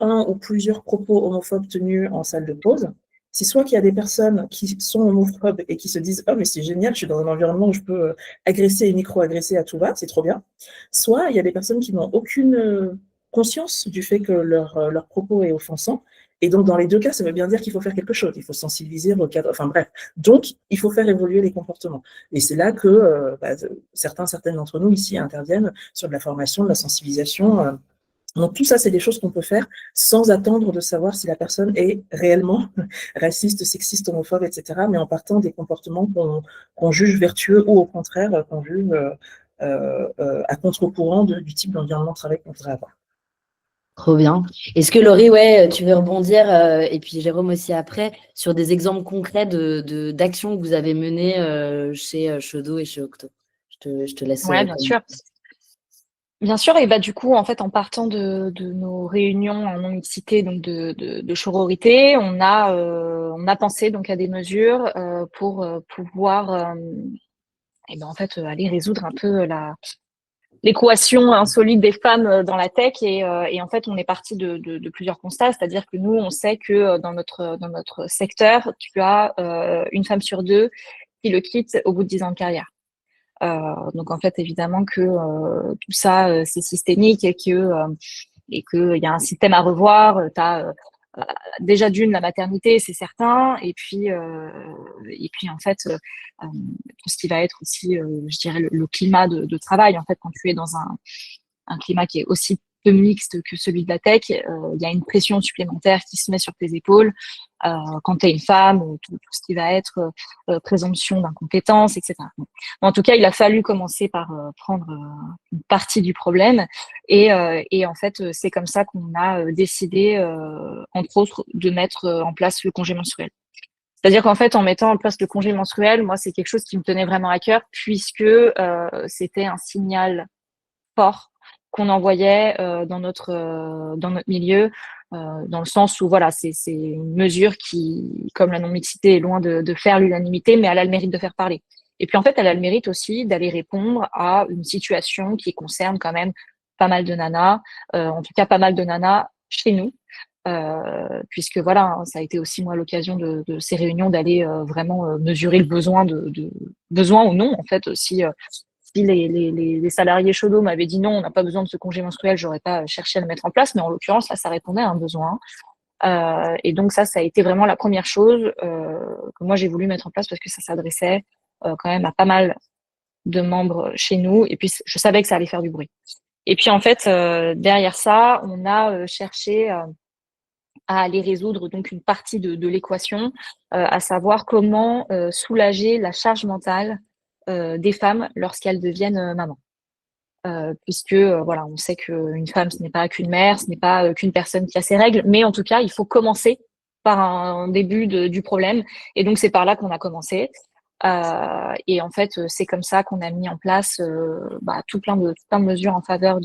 un ou plusieurs propos homophobes tenus en salle de pause, c'est soit qu'il y a des personnes qui sont homophobes et qui se disent « Oh, mais c'est génial, je suis dans un environnement où je peux agresser et micro-agresser à tout va, c'est trop bien », soit il y a des personnes qui n'ont aucune conscience du fait que leur propos est offensant, et donc dans les deux cas, ça veut bien dire qu'il faut faire quelque chose, il faut sensibiliser, recadrer, enfin bref, donc il faut faire évoluer les comportements. Et c'est là que certaines d'entre nous ici interviennent sur de la formation, de la sensibilisation. Donc tout ça, c'est des choses qu'on peut faire sans attendre de savoir si la personne est réellement raciste, sexiste, homophobe, etc., mais en partant des comportements qu'on juge vertueux ou au contraire qu'on juge à contre-courant du type d'environnement de travail qu'on voudrait avoir. Trop bien. Est-ce que Laurie, tu veux rebondir, et puis Jérôme aussi après, sur des exemples concrets d'actions que vous avez menées chez Shodo et chez Octo? Je te laisse. Oui, bien sûr. Bien sûr, et du coup, en fait, en partant de nos réunions en non-mixité, donc de sororité, on a pensé donc à des mesures pour pouvoir en fait aller résoudre un peu l'équation insolite des femmes dans la tech, et en fait, on est parti de plusieurs constats, c'est-à-dire que nous, on sait que dans notre secteur, tu as une femme sur deux qui le quitte au bout de 10 ans de carrière. Donc en fait, évidemment que tout ça, c'est systémique, et qu'il y a un système à revoir. Tu as déjà la maternité, c'est certain, et puis en fait, tout ce qui va être aussi, je dirais, le climat de travail. En fait, quand tu es dans un climat qui est aussi peu mixte que celui de la tech, il y a une pression supplémentaire qui se met sur tes épaules quand tu es une femme, tout ce qui va être présomption d'incompétence, etc. Bon, en tout cas, il a fallu commencer par prendre une partie du problème, et en fait, c'est comme ça qu'on a décidé, entre autres, de mettre en place le congé menstruel. C'est-à-dire qu'en fait, en mettant en place le congé menstruel, moi, c'est quelque chose qui me tenait vraiment à cœur puisque c'était un signal fort qu'on envoyait dans notre milieu, dans le sens où voilà, c'est une mesure qui, comme la non-mixité, est loin de faire l'unanimité, mais elle a le mérite de faire parler. Et puis en fait, elle a le mérite aussi d'aller répondre à une situation qui concerne quand même pas mal de nanas, en tout cas pas mal de nanas chez nous. Puisque voilà, hein, ça a été aussi moi l'occasion de ces réunions d'aller vraiment mesurer le besoin besoin ou non en fait si les salariés chauds m'avaient dit non, on n'a pas besoin de ce congé menstruel, j'aurais pas cherché à le mettre en place, mais en l'occurrence là ça répondait à un besoin. Et donc ça a été vraiment la première chose que moi j'ai voulu mettre en place parce que ça s'adressait quand même à pas mal de membres chez nous et puis je savais que ça allait faire du bruit. Et puis en fait derrière ça on a cherché à aller résoudre donc une partie de l'équation, à savoir comment soulager la charge mentale des femmes lorsqu'elles deviennent mamans. Puisque voilà, on sait qu'une femme, ce n'est pas qu'une mère, ce n'est pas qu'une personne qui a ses règles, mais en tout cas, il faut commencer par un début du problème. Et donc, c'est par là qu'on a commencé. Et en fait, c'est comme ça qu'on a mis en place tout plein de mesures en faveur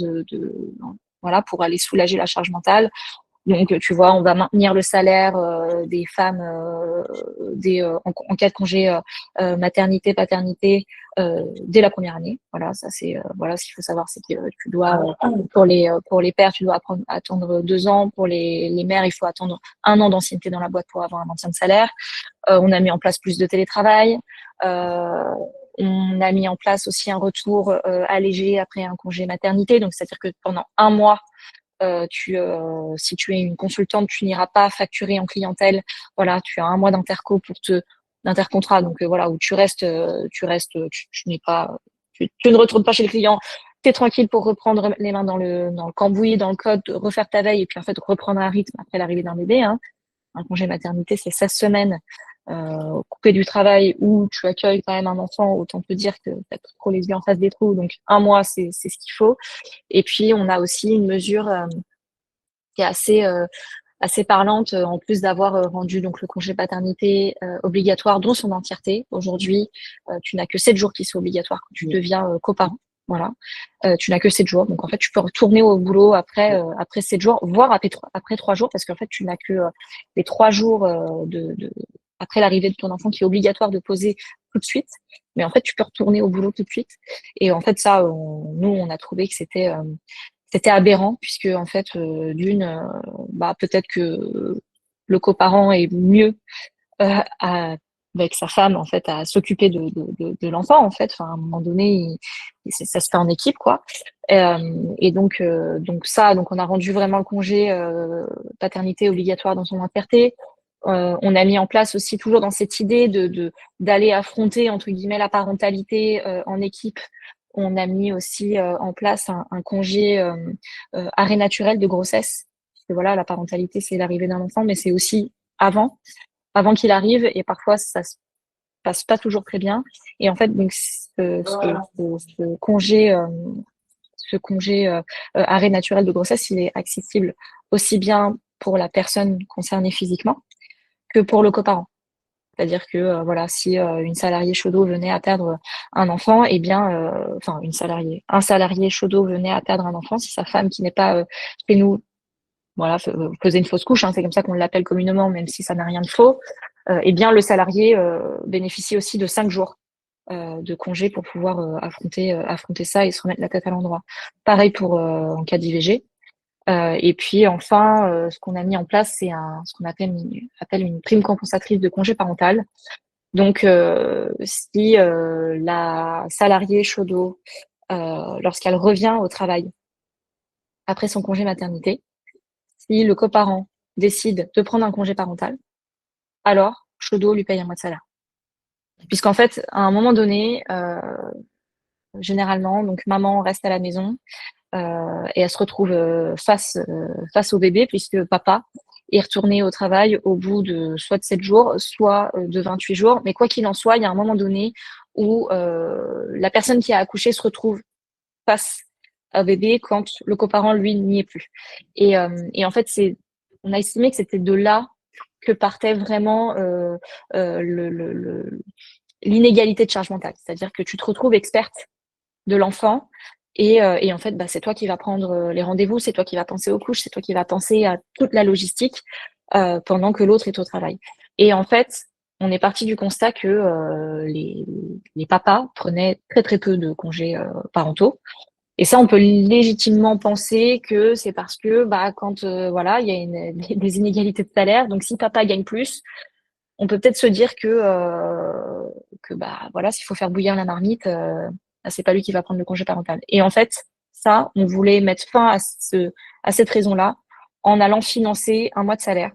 voilà, pour aller soulager la charge mentale. Donc, tu vois, on va maintenir le salaire des femmes en cas de congé maternité, paternité dès la première année. Voilà, ça c'est voilà ce qu'il faut savoir, c'est que tu dois pour les pères, tu dois attendre 2 ans. Pour les mères, il faut attendre 1 an d'ancienneté dans la boîte pour avoir un maintien de salaire. On a mis en place plus de télétravail. On a mis en place aussi un retour allégé après un congé maternité. Donc, c'est-à-dire que pendant 1 mois, si tu es une consultante, tu n'iras pas facturer en clientèle. Voilà, tu as 1 mois d'intercontrat, donc voilà, où tu n'es pas, tu ne retournes pas chez le client. Tu es tranquille pour reprendre les mains dans le cambouis, dans le code, refaire ta veille et puis en fait reprendre un rythme après l'arrivée d'un bébé. Hein. Un congé maternité, c'est 16 semaines coupé du travail où tu accueilles quand même un enfant. Autant te dire que tu as trop les yeux en face des trous. Donc 1 mois, c'est ce qu'il faut. Et puis on a aussi une mesure qui est assez parlante, en plus d'avoir rendu donc le congé paternité obligatoire dans son entièreté. Aujourd'hui, tu n'as que 7 jours qui sont obligatoires quand tu deviens coparent. Voilà, tu n'as que 7 jours. Donc en fait, tu peux retourner au boulot après 7 jours, voire après 3 jours, parce qu'en fait, tu n'as que les 3 jours après l'arrivée de ton enfant qui est obligatoire de poser tout de suite. Mais en fait, tu peux retourner au boulot tout de suite. Et en fait, ça, nous, on a trouvé que c'était aberrant puisque en fait peut-être que le coparent est mieux avec sa femme en fait à s'occuper de l'enfant en fait. Enfin, à un moment donné, ça se fait en équipe quoi. Et donc on a rendu vraiment le congé paternité obligatoire dans son entièreté. On a mis en place aussi toujours dans cette idée d'aller affronter entre guillemets la parentalité en équipe. On a mis aussi en place un congé arrêt naturel de grossesse. Parce que voilà, la parentalité, c'est l'arrivée d'un enfant, mais c'est aussi avant qu'il arrive. Et parfois, ça se passe pas toujours très bien. Et en fait, donc ce congé arrêt naturel de grossesse, il est accessible aussi bien pour la personne concernée physiquement que pour le coparent. C'est-à-dire que voilà, si une salariée chaudo venait à perdre un enfant, eh bien, un salarié chaudo venait à perdre un enfant, si sa femme qui n'est pas chez nous, voilà, faisait une fausse couche, hein, c'est comme ça qu'on l'appelle communément, même si ça n'a rien de faux, eh bien, le salarié bénéficie aussi de 5 jours de congé pour pouvoir affronter ça et se remettre la tête à l'endroit. Pareil pour en cas d'IVG. Et puis enfin, ce qu'on a mis en place, c'est ce qu'on appelle une prime compensatrice de congé parental. Donc, si la salariée chaudo, lorsqu'elle revient au travail après son congé maternité, si le coparent décide de prendre un congé parental, alors chaudo lui paye 1 mois de salaire. Puisqu'en fait, à un moment donné, généralement, donc maman reste à la maison. Et elle se retrouve face au bébé puisque papa est retourné au travail au bout de soit de 7 jours, soit de 28 jours. Mais quoi qu'il en soit, il y a un moment donné où la personne qui a accouché se retrouve face au bébé quand le coparent, lui, n'y est plus. Et en fait, on a estimé que c'était de là que partait vraiment l'inégalité de charge mentale. C'est-à-dire que tu te retrouves experte de l'enfant et en fait, c'est toi qui vas prendre les rendez-vous, c'est toi qui vas penser aux couches, c'est toi qui vas penser à toute la logistique pendant que l'autre est au travail. Et en fait, on est parti du constat que les papas prenaient très très peu de congés parentaux. Et ça, on peut légitimement penser que c'est parce que quand voilà, il y a des inégalités de salaire. Donc, si papa gagne plus, on peut peut-être se dire que voilà, s'il faut faire bouillir la marmite, c'est pas lui qui va prendre le congé parental. Et en fait, ça, on voulait mettre fin à cette raison-là en allant financer un mois de salaire.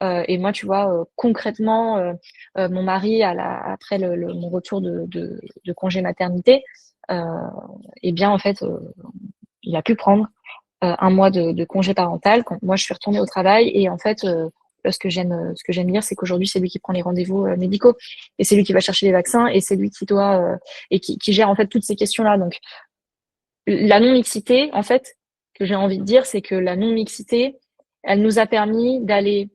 Et moi, tu vois, concrètement, mon mari, après mon retour de congé maternité, eh bien, en fait, il a pu prendre un mois de congé parental quand moi je suis retournée au travail. Et en fait, ce que j'aime dire, c'est qu'aujourd'hui, c'est lui qui prend les rendez-vous médicaux et c'est lui qui va chercher les vaccins et c'est lui qui doit et qui gère en fait toutes ces questions-là. Donc, la non-mixité, en fait, que j'ai envie de dire, c'est que la non-mixité, elle nous a permis d'aller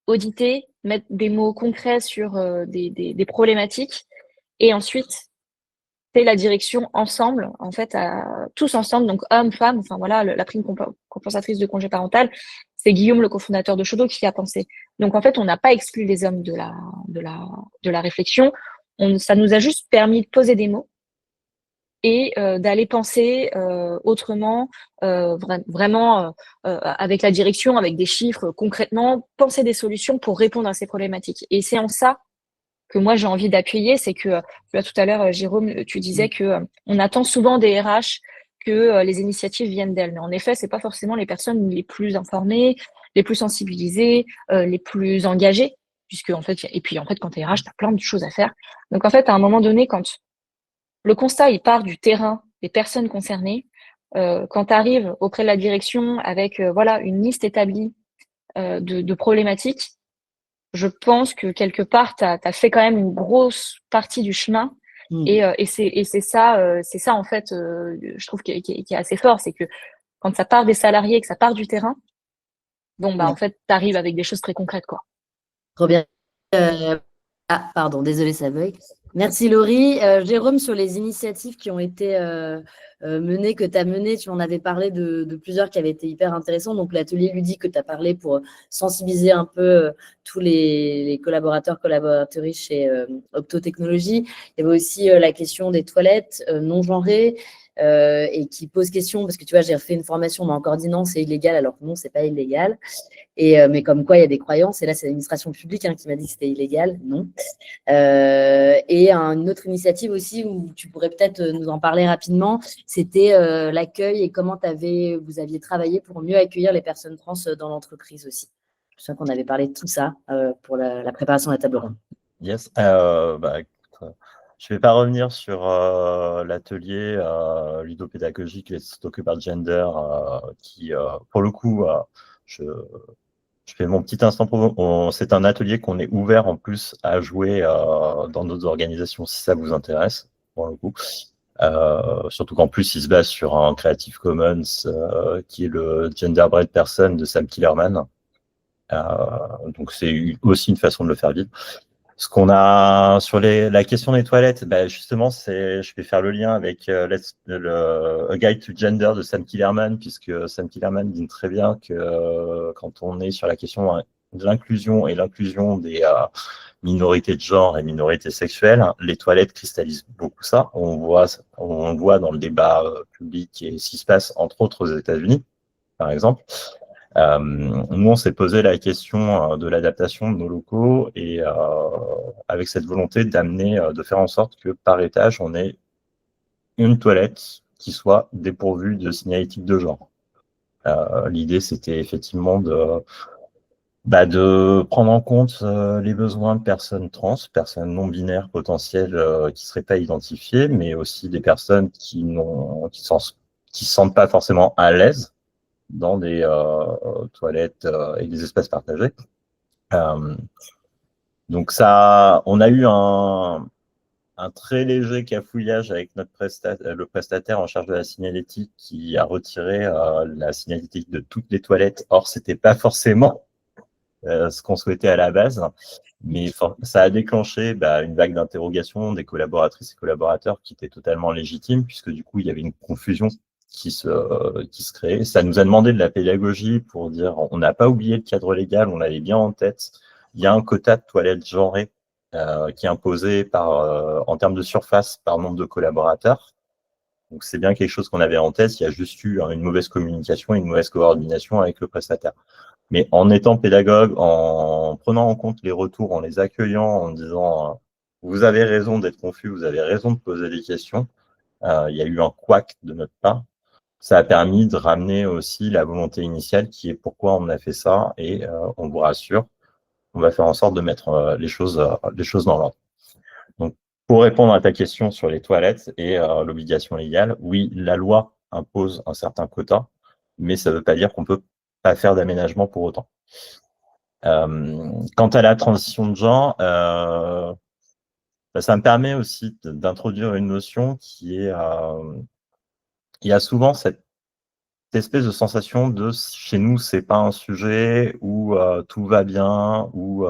auditer, mettre des mots concrets sur des problématiques et ensuite fait la direction ensemble, en fait, tous ensemble, donc hommes, femmes, enfin voilà, la prime compensatrice de congé parental, c'est Guillaume, le cofondateur de Shodo, qui a pensé. Donc en fait, on n'a pas exclu les hommes de la réflexion, ça nous a juste permis de poser des mots et d'aller penser autrement, vraiment avec la direction, avec des chiffres, concrètement, penser des solutions pour répondre à ces problématiques. Et c'est en ça que moi j'ai envie d'appuyer, c'est que tout à l'heure, Jérôme, tu disais que on attend souvent des RH que les initiatives viennent d'elles. Mais en effet, c'est pas forcément les personnes les plus informées, les plus sensibilisées, les plus engagées, puisque en fait, et puis en fait, quand tu es RH, tu as plein de choses à faire. Donc en fait, à un moment donné, quand le constat il part du terrain, des personnes concernées, quand tu arrives auprès de la direction avec voilà une liste établie de problématiques, je pense que quelque part, tu as fait quand même une grosse partie du chemin. Et c'est ça, en fait, je trouve qui est assez fort, c'est que quand ça part des salariés, que ça part du terrain, bon, en fait, tu arrives avec des choses très concrètes, quoi. Trop bien. Pardon, désolé, ça bug. Merci Laurie. Jérôme, sur les initiatives qui ont été menées, que tu as menées, tu en avais parlé de plusieurs qui avaient été hyper intéressants. Donc l'atelier ludique que tu as parlé pour sensibiliser un peu tous les collaboratrices chez Optotechnologies. Il y avait aussi la question des toilettes non genrées. Et qui pose question, parce que tu vois, j'ai refait une formation, mais encore dit non, c'est illégal, alors que non, c'est pas illégal. Mais comme quoi, il y a des croyances, et là, c'est l'administration publique qui m'a dit que c'était illégal, non. Et une autre initiative aussi, où tu pourrais peut-être nous en parler rapidement, c'était l'accueil et comment vous aviez travaillé pour mieux accueillir les personnes trans dans l'entreprise aussi. Je sais qu'on avait parlé de tout ça pour la préparation de la table ronde. Yes. Je ne vais pas revenir sur l'atelier ludopédagogique et Stockholm Gender qui, pour le coup, je fais mon petit instant promo. C'est un atelier qu'on est ouvert en plus à jouer dans d'autres organisations si ça vous intéresse, pour le coup. Surtout qu'en plus, il se base sur un Creative Commons qui est le Genderbread Person de Sam Killerman. Donc, c'est aussi une façon de le faire vivre. Ce qu'on a sur la question des toilettes, justement, je vais faire le lien avec A Guide to Gender de Sam Killerman, puisque Sam Killerman dit très bien que quand on est sur la question de l'inclusion et l'inclusion des minorités de genre et minorités sexuelles, les toilettes cristallisent beaucoup ça. On le voit dans le débat public et ce qui se passe entre autres aux États-Unis, par exemple. Nous, on s'est posé la question de l'adaptation de nos locaux et avec cette volonté de faire en sorte que par étage, on ait une toilette qui soit dépourvue de signalétique de genre. L'idée, c'était effectivement de prendre en compte les besoins de personnes trans, personnes non binaires potentielles qui ne seraient pas identifiées, mais aussi des personnes qui se sentent pas forcément à l'aise dans des toilettes et des espaces partagés. Donc ça, on a eu un très léger cafouillage avec le prestataire en charge de la signalétique qui a retiré la signalétique de toutes les toilettes. Or, c'était pas forcément ce qu'on souhaitait à la base. Mais ça a déclenché une vague d'interrogation des collaboratrices et collaborateurs qui était totalement légitime, puisque du coup, il y avait une confusion qui se créait. Ça nous a demandé de la pédagogie pour dire on n'a pas oublié le cadre légal, on l'avait bien en tête. Il y a un quota de toilettes genrées qui est imposé en termes de surface par nombre de collaborateurs. Donc, c'est bien quelque chose qu'on avait en tête. Il y a juste eu une mauvaise communication, une mauvaise coordination avec le prestataire. Mais en étant pédagogue, en prenant en compte les retours, en les accueillant, en disant vous avez raison d'être confus, vous avez raison de poser des questions, il y a eu un couac de notre part. Ça a permis de ramener aussi la volonté initiale qui est pourquoi on a fait ça et on vous rassure, on va faire en sorte de mettre les choses dans l'ordre. Donc, pour répondre à ta question sur les toilettes et l'obligation légale, oui, la loi impose un certain quota, mais ça ne veut pas dire qu'on ne peut pas faire d'aménagement pour autant. Quant à la transition de genre, ça me permet aussi d'introduire une notion qui est... il y a souvent cette espèce de sensation de chez nous, c'est pas un sujet où tout va bien, ou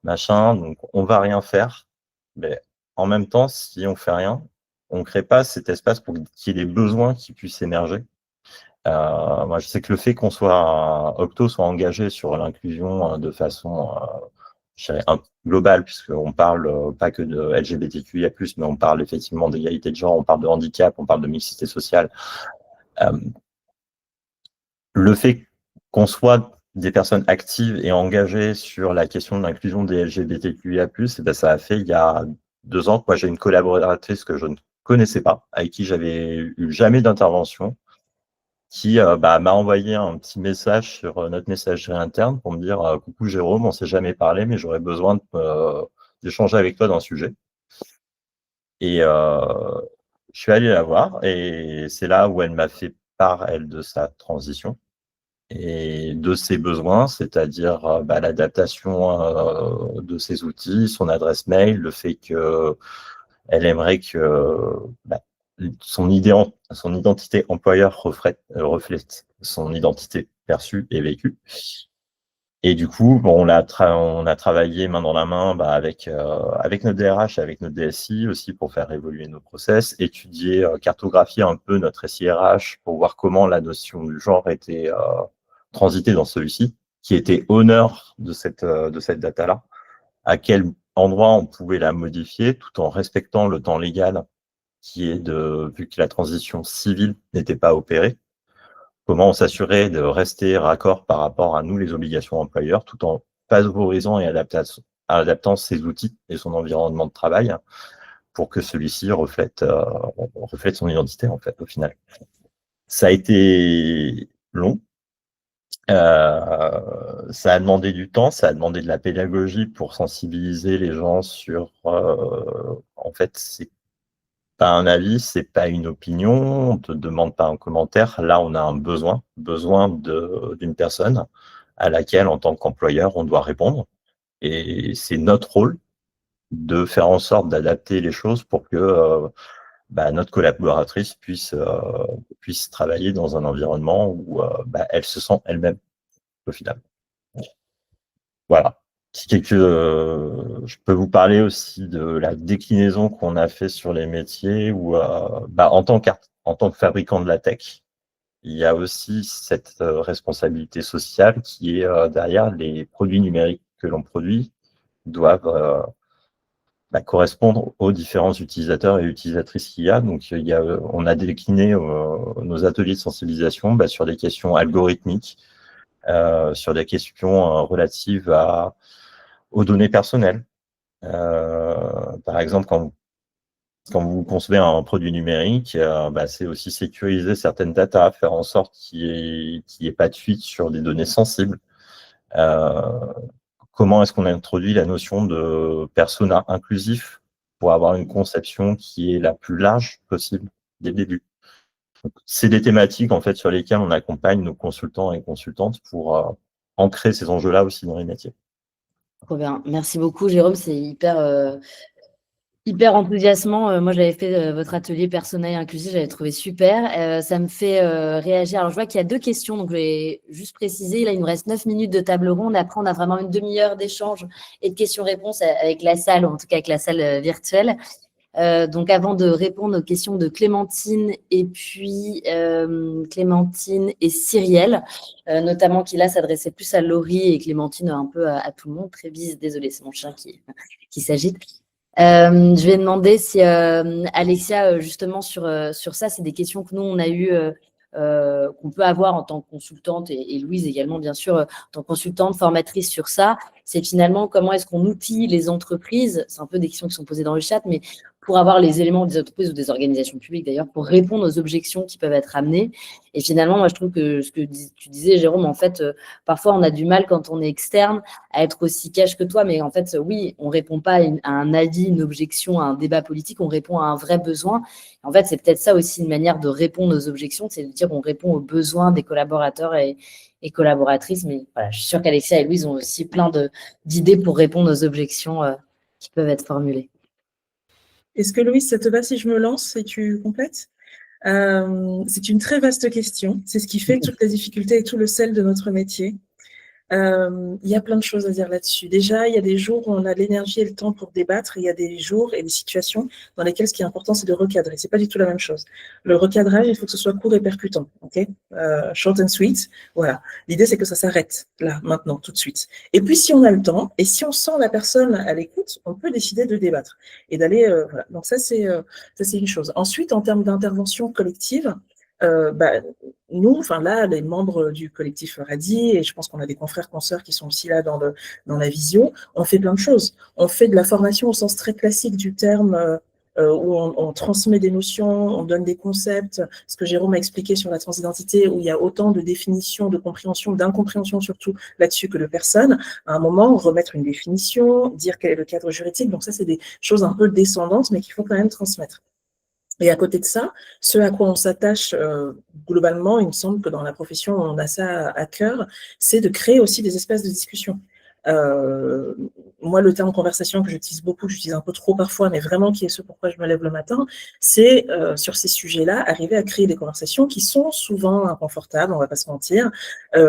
machin, donc on va rien faire. Mais en même temps, si on fait rien, on ne crée pas cet espace pour qu'il y ait des besoins qui puissent émerger. Moi, je sais que le fait qu'on Octo soit engagé sur l'inclusion de façon je dirais, globale, puisqu'on parle pas que de LGBTQIA+, mais on parle effectivement d'égalité de genre, on parle de handicap, on parle de mixité sociale. Le fait qu'on soit des personnes actives et engagées sur la question de l'inclusion des LGBTQIA+, ça a fait il y a 2 ans que moi j'ai une collaboratrice que je ne connaissais pas, avec qui j'avais eu jamais d'intervention, qui m'a envoyé un petit message sur notre messagerie interne pour me dire « Coucou Jérôme, on ne s'est jamais parlé, mais j'aurais besoin d'échanger avec toi d'un sujet. » Et je suis allé la voir et c'est là où elle m'a fait part, elle, de sa transition et de ses besoins, c'est-à-dire l'adaptation de ses outils, son adresse mail, le fait qu'elle aimerait que son identité employeur reflète son identité perçue et vécue. Et du coup, on a travaillé main dans la main avec notre DRH et avec notre DSI aussi pour faire évoluer nos process, étudier, cartographier un peu notre SIRH pour voir comment la notion du genre était transitée dans celui-ci, qui était honneur de cette data-là, à quel endroit on pouvait la modifier tout en respectant le temps légal qui est vu que la transition civile n'était pas opérée, comment on s'assurait de rester raccord par rapport à nous, les obligations employeurs, tout en favorisant et adaptant ses outils et son environnement de travail pour que celui-ci reflète son identité, en fait, au final. Ça a été long. Ça a demandé du temps, ça a demandé de la pédagogie pour sensibiliser les gens sur, en fait, c'est pas un avis, c'est pas une opinion, on te demande pas un commentaire. Là, on a un besoin d'une personne à laquelle, en tant qu'employeur, on doit répondre. Et c'est notre rôle de faire en sorte d'adapter les choses pour que notre collaboratrice puisse travailler dans un environnement où elle se sent elle-même, au final. Voilà. Je peux vous parler aussi de la déclinaison qu'on a fait sur les métiers où, en tant que fabricant de la tech, il y a aussi cette responsabilité sociale qui est derrière les produits numériques que l'on produit doivent correspondre aux différents utilisateurs et utilisatrices qu'il y a. Donc, on a décliné nos ateliers de sensibilisation sur des questions algorithmiques, sur des questions relatives aux données personnelles. Par exemple, quand vous concevez un produit numérique, c'est aussi sécuriser certaines datas, faire en sorte qu'il n'y ait pas de fuite sur des données sensibles. Comment est-ce qu'on introduit la notion de persona inclusif pour avoir une conception qui est la plus large possible dès le début. C'est des thématiques en fait sur lesquelles on accompagne nos consultants et consultantes pour ancrer ces enjeux-là aussi dans les métiers. Trop bien. Merci beaucoup, Jérôme. C'est hyper Hyper enthousiasmant. Moi, j'avais fait votre atelier personnel inclusif, j'avais trouvé super. Ça me fait réagir. Alors, je vois qu'il y a 2 questions, donc je vais juste préciser. Là, il nous reste 9 minutes de table ronde. Après, on a vraiment une demi-heure d'échange et de questions-réponses avec la salle, ou en tout cas avec la salle virtuelle. Donc, avant de répondre aux questions de Clémentine et puis Clémentine et Cyrielle, notamment qui là s'adressait plus à Laurie et Clémentine un peu à tout le monde. Très bise, désolée, c'est mon chien qui s'agite. Je vais demander si Alexia, justement sur ça, c'est des questions que nous on a eues, qu'on peut avoir en tant que consultante et Louise également bien sûr en tant que consultante formatrice sur ça. C'est finalement comment est-ce qu'on outille les entreprises. C'est un peu des questions qui sont posées dans le chat, mais pour avoir les éléments des entreprises ou des organisations publiques d'ailleurs, pour répondre aux objections qui peuvent être amenées. Et finalement, moi je trouve que ce que tu disais, Jérôme, en fait, parfois on a du mal quand on est externe à être aussi cash que toi, mais en fait, oui, on répond pas à un avis, une objection, à un débat politique, on répond à un vrai besoin. En fait, c'est peut-être ça aussi une manière de répondre aux objections, c'est de dire on répond aux besoins des collaborateurs et collaboratrices. Mais voilà, je suis sûre qu'Alexia et Louise ont aussi plein d'idées pour répondre aux objections qui peuvent être formulées. Est-ce que Louise, ça te va si je me lance et tu complètes? C'est une très vaste question. C'est ce qui fait toute la difficulté et tout le sel de notre métier. Il y a plein de choses à dire là-dessus. Déjà, il y a des jours où on a l'énergie et le temps pour débattre, et il y a des jours et des situations dans lesquelles ce qui est important, c'est de recadrer. C'est pas du tout la même chose. Le recadrage, il faut que ce soit court et percutant, ok? Short and sweet, voilà. L'idée, c'est que ça s'arrête là, maintenant, tout de suite. Et puis, si on a le temps, et si on sent la personne à l'écoute, on peut décider de débattre et d'aller, voilà. Donc ça, c'est une chose. Ensuite, en termes d'intervention collective, nous, enfin là, les membres du collectif Radi, et je pense qu'on a des confrères, consoeurs qui sont aussi là dans la visio, on fait plein de choses. On fait de la formation au sens très classique du terme, où on transmet des notions, on donne des concepts, ce que Jérôme a expliqué sur la transidentité, où il y a autant de définitions, de compréhension, d'incompréhension surtout là-dessus que de personnes. À un moment, remettre une définition, dire quel est le cadre juridique, donc ça, c'est des choses un peu descendantes, mais qu'il faut quand même transmettre. Et à côté de ça, ce à quoi on s'attache globalement, il me semble que dans la profession, on a ça à cœur, c'est de créer aussi des espaces de discussion. Moi, le terme conversation que j'utilise beaucoup, j'utilise un peu trop parfois, mais vraiment qui est ce pourquoi je me lève le matin, c'est sur ces sujets-là, arriver à créer des conversations qui sont souvent inconfortables, on va pas se mentir,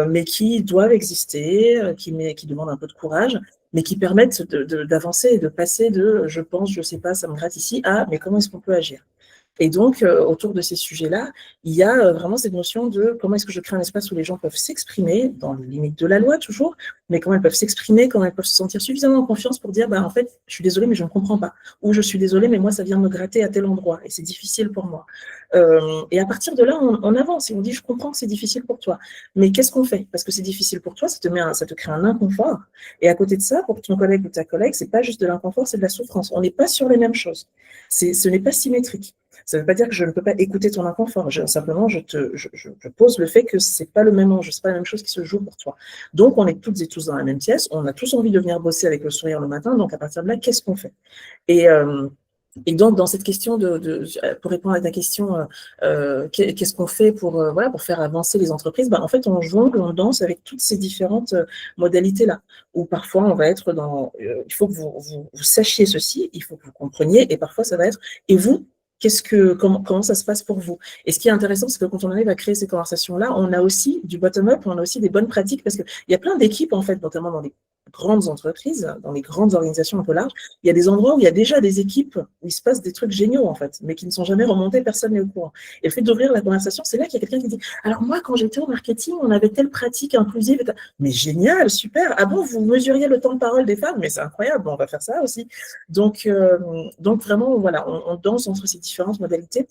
mais qui doivent exister, qui demandent un peu de courage, mais qui permettent d'avancer et de passer de je pense, je sais pas, ça me gratte ici, à mais comment est-ce qu'on peut agir? Et donc, autour de ces sujets-là, il y a vraiment cette notion de comment est-ce que je crée un espace où les gens peuvent s'exprimer, dans les limites de la loi toujours, mais comment elles peuvent s'exprimer, comment elles peuvent se sentir suffisamment en confiance pour dire, en fait, je suis désolée, mais je ne comprends pas. Ou je suis désolée, mais moi, ça vient me gratter à tel endroit, et c'est difficile pour moi. Et à partir de là, on avance, et on dit, je comprends que c'est difficile pour toi, mais qu'est-ce qu'on fait? Parce que c'est difficile pour toi, ça te crée un inconfort, et à côté de ça, pour ton collègue ou ta collègue, c'est pas juste de l'inconfort, c'est de la souffrance. On n'est pas sur les mêmes choses. Ce n'est pas symétrique. Ça ne veut pas dire que je ne peux pas écouter ton inconfort. Simplement, je pose le fait que c'est pas le même enjeu, c'est pas la même chose qui se joue pour toi. Donc, on est toutes et tous dans la même pièce. On a tous envie de venir bosser avec le sourire le matin. Donc, à partir de là, qu'est-ce qu'on fait? Et donc, dans cette question pour répondre à ta question, qu'est-ce qu'on fait pour faire avancer les entreprises? En fait, on jongle, on danse avec toutes ces différentes modalités-là. Où parfois, on va être il faut que vous sachiez ceci, il faut que vous compreniez, et parfois, ça va être, et vous, comment ça se passe pour vous? Et ce qui est intéressant, c'est que quand on arrive à créer ces conversations-là, on a aussi du bottom-up, on a aussi des bonnes pratiques, parce qu'il y a plein d'équipes, en fait, notamment dans les grandes entreprises, dans les grandes organisations un peu larges, il y a des endroits où il y a déjà des équipes où il se passe des trucs géniaux, en fait, mais qui ne sont jamais remontés, personne n'est au courant. Et le fait d'ouvrir la conversation, c'est là qu'il y a quelqu'un qui dit « Alors moi, quand j'étais au marketing, on avait telle pratique inclusive. » Mais génial, super. Ah bon, vous mesuriez le temps de parole des femmes? Mais c'est incroyable, on va faire ça aussi. Donc vraiment, voilà, on danse entre ces différentes modalités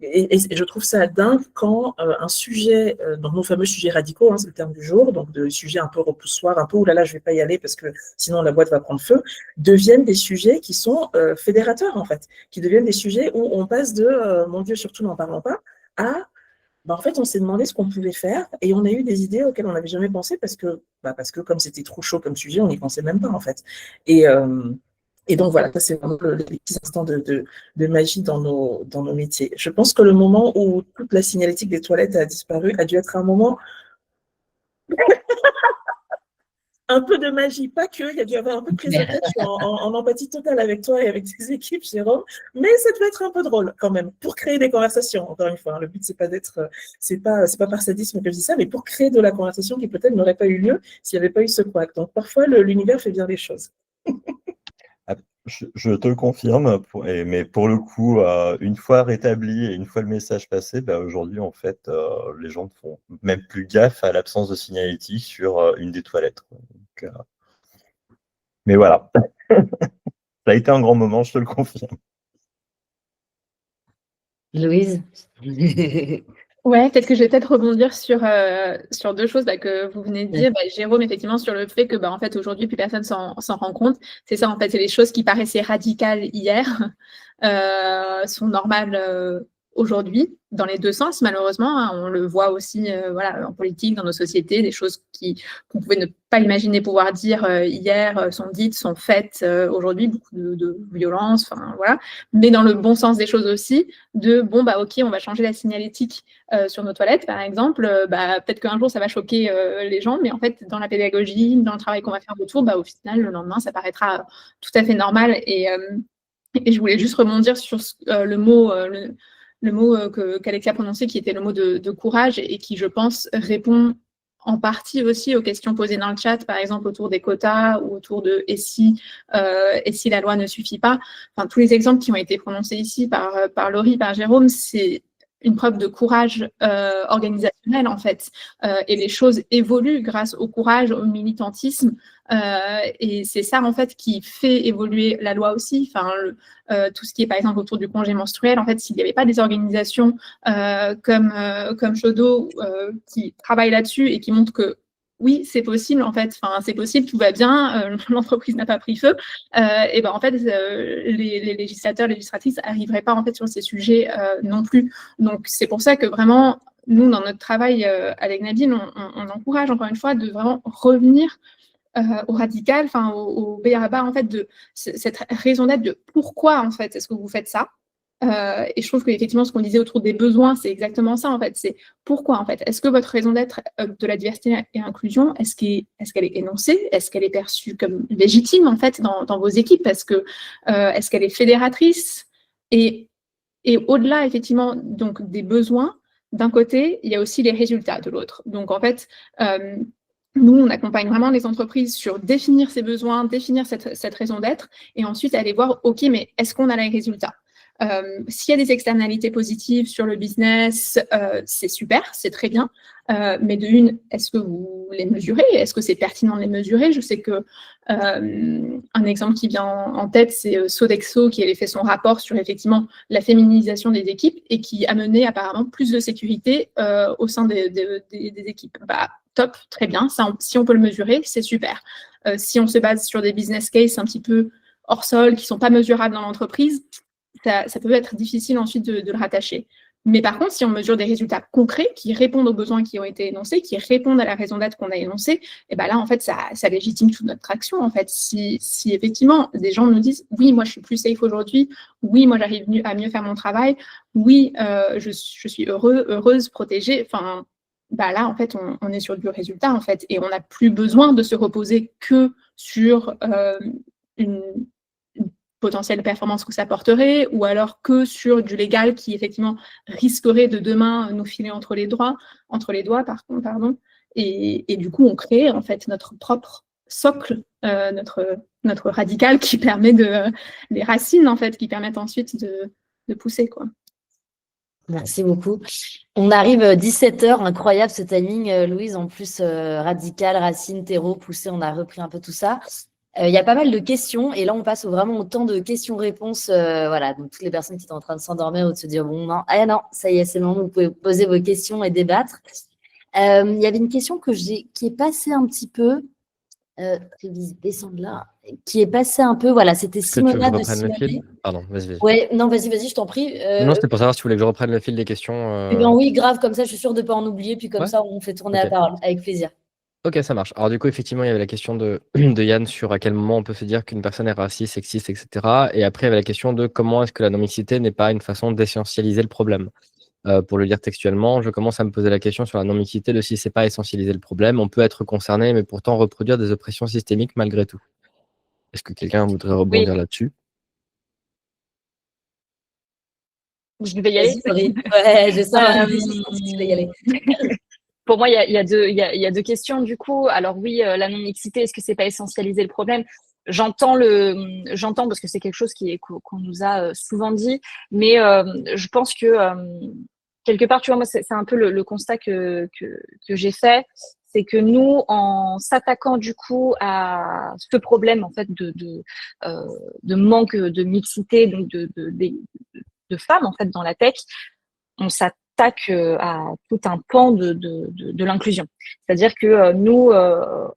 et je trouve ça dingue quand un sujet, donc nos fameux sujets radicaux, c'est le terme du jour, donc de sujets un peu repoussoirs, un peu oulala, je vais pas y aller parce que sinon la boîte va prendre feu, deviennent des sujets qui sont fédérateurs en fait, qui deviennent des sujets où on passe de mon Dieu, surtout n'en parlons pas, à en fait, on s'est demandé ce qu'on pouvait faire et on a eu des idées auxquelles on n'avait jamais pensé parce que comme c'était trop chaud comme sujet, on n'y pensait même pas en fait. Et donc voilà, ça c'est vraiment les petits instants de magie dans nos métiers. Je pense que le moment où toute la signalétique des toilettes a disparu a dû être un moment un peu de magie, pas que, il y a dû y avoir un peu de prise de tête, je suis en empathie totale avec toi et avec tes équipes, Jérôme, mais ça devait être un peu drôle quand même, pour créer des conversations, encore une fois. Hein. Le but, c'est pas par sadisme que je dis ça, mais pour créer de la conversation qui peut-être n'aurait pas eu lieu s'il n'y avait pas eu ce couac. Donc parfois, l'univers fait bien les choses. Je te le confirme, mais pour le coup, une fois rétabli et une fois le message passé, aujourd'hui, en fait, les gens ne font même plus gaffe à l'absence de signalétique sur une des toilettes. Donc, mais voilà, ça a été un grand moment, je te le confirme. Louise? Ouais, peut-être que je vais rebondir sur deux choses que vous venez de dire. Jérôme, effectivement, sur le fait que en fait, aujourd'hui, plus personne s'en rend compte. C'est ça, en fait, c'est les choses qui paraissaient radicales hier sont normales aujourd'hui, dans les deux sens, malheureusement. Hein. On le voit aussi en politique, dans nos sociétés, des choses qu'on pouvait ne pas imaginer pouvoir dire hier sont dites, sont faites aujourd'hui, beaucoup de violence, voilà. Mais dans le bon sens des choses aussi, de ok, on va changer la signalétique sur nos toilettes, par exemple, peut-être qu'un jour ça va choquer les gens, mais en fait, dans la pédagogie, dans le travail qu'on va faire autour, au final, le lendemain, ça paraîtra tout à fait normal. Et je voulais juste rebondir sur le mot qu'Alexia prononçait, qui était le mot de courage, et qui, je pense, répond en partie aussi aux questions posées dans le chat, par exemple autour des quotas ou autour de et si la loi ne suffit pas. Enfin, tous les exemples qui ont été prononcés ici par Laurie, par Jérôme, c'est une preuve de courage organisationnel, en fait. Et les choses évoluent grâce au courage, au militantisme. Et c'est ça, en fait, qui fait évoluer la loi aussi. Enfin, tout ce qui est, par exemple, autour du congé menstruel, en fait, s'il n'y avait pas des organisations comme Shodo qui travaillent là-dessus et qui montrent que oui, c'est possible, en fait. Enfin, c'est possible, tout va bien, l'entreprise n'a pas pris feu. Et en fait, les législateurs, législatrices n'arriveraient pas, en fait, sur ces sujets non plus. Donc, c'est pour ça que vraiment, nous, dans notre travail avec Nabil, on encourage, encore une fois, de vraiment revenir au radical, au b.a.-ba, en fait, de cette raison d'être de pourquoi, en fait, est-ce que vous faites ça. Et je trouve qu'effectivement, ce qu'on disait autour des besoins, c'est exactement ça, en fait. C'est pourquoi, en fait. Est-ce que votre raison d'être de la diversité et inclusion, est-ce qu'elle est énoncée? Est-ce qu'elle est perçue comme légitime, en fait, dans vos équipes? Est-ce qu'elle est fédératrice? Et au-delà, effectivement, donc, des besoins, d'un côté, il y a aussi les résultats de l'autre. Donc, en fait, nous, on accompagne vraiment les entreprises sur définir ces besoins, définir cette raison d'être, et ensuite aller voir, OK, mais est-ce qu'on a les résultats? S'il y a des externalités positives sur le business, c'est super, c'est très bien. Mais de une, est-ce que vous les mesurez? Est-ce que c'est pertinent de les mesurer? Je sais que un exemple qui vient en tête, c'est Sodexo qui avait fait son rapport sur effectivement la féminisation des équipes et qui a mené apparemment plus de sécurité au sein des équipes. Top, très bien. Ça, si on peut le mesurer, c'est super. Si on se base sur des business cases un petit peu hors sol, qui ne sont pas mesurables dans l'entreprise, ça peut être difficile ensuite de le rattacher. Mais par contre, si on mesure des résultats concrets qui répondent aux besoins qui ont été énoncés, qui répondent à la raison d'être qu'on a énoncée, et là, en fait, ça légitime toute notre action. En fait, si effectivement, des gens nous disent « Oui, moi, je suis plus safe aujourd'hui. Oui, moi, j'arrive à mieux faire mon travail. Oui, je suis heureuse, protégée. » Enfin, là, en fait, on est sur du résultat, en fait. Et on n'a plus besoin de se reposer que sur une potentielle performance que ça porterait, ou alors que sur du légal qui, effectivement, risquerait de demain nous filer entre les doigts, pardon. Et du coup, on crée, en fait, notre propre socle, notre radical qui permet les racines, en fait, qui permettent ensuite de pousser, quoi. Merci beaucoup. On arrive 17h, incroyable ce timing, Louise, en plus radical, racine, terreau, poussé, on a repris un peu tout ça. Il y a pas mal de questions et là on passe vraiment au temps de questions-réponses. Voilà, donc toutes les personnes qui sont en train de s'endormir ou de se dire bon non, ça y est, c'est le moment où vous pouvez poser vos questions et débattre. Il y avait une question qui est passée un petit peu, descendre là, qui est passée un peu, voilà, c'était Simona de Simone. Pardon, vas-y. Ouais, non, vas-y, je t'en prie. Non, c'était pour savoir si tu voulais que je reprenne le fil des questions. Eh bien oui, grave, comme ça je suis sûre de ne pas en oublier, puis comme Ouais. ça on fait tourner la parole, avec plaisir. Ok, ça marche. Alors du coup, effectivement, il y avait la question de Yann sur à quel moment on peut se dire qu'une personne est raciste, sexiste, etc. Et après, il y avait la question de comment est-ce que la non-mixité n'est pas une façon d'essentialiser le problème. Pour le lire textuellement, je commence à me poser la question sur la non-mixité de si c'est pas essentialiser le problème. On peut être concerné, mais pourtant reproduire des oppressions systémiques malgré tout. Est-ce que quelqu'un voudrait rebondir là-dessus? Je vais y aller. Ouais, je sens je vais y aller. Pour moi, il y a deux questions du coup. Alors oui, la non-mixité, est-ce que c'est pas essentialiser le problème? J'entends parce que c'est quelque chose qu'on nous a souvent dit, mais je pense que quelque part, tu vois, moi, c'est un peu le constat que j'ai fait, c'est que nous, en s'attaquant du coup à ce problème en fait de manque de mixité, donc de femmes en fait dans la tech, on s'attaque à tout un pan de l'inclusion. C'est-à-dire que nous,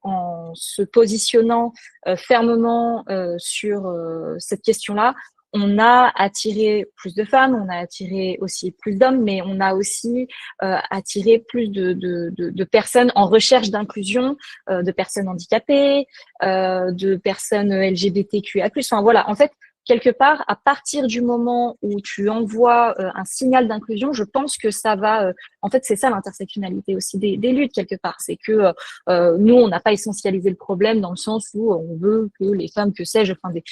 en se positionnant fermement sur cette question-là, on a attiré plus de femmes, on a attiré aussi plus d'hommes, mais on a aussi attiré plus de personnes en recherche d'inclusion, de personnes handicapées, de personnes LGBTQIA+. Enfin voilà, en fait, quelque part, à partir du moment où tu envoies un signal d'inclusion, je pense que ça va. En fait, c'est ça l'intersectionnalité aussi des luttes quelque part. C'est que nous, on n'a pas essentialisé le problème dans le sens où on veut que les femmes, que sais-je, enfin des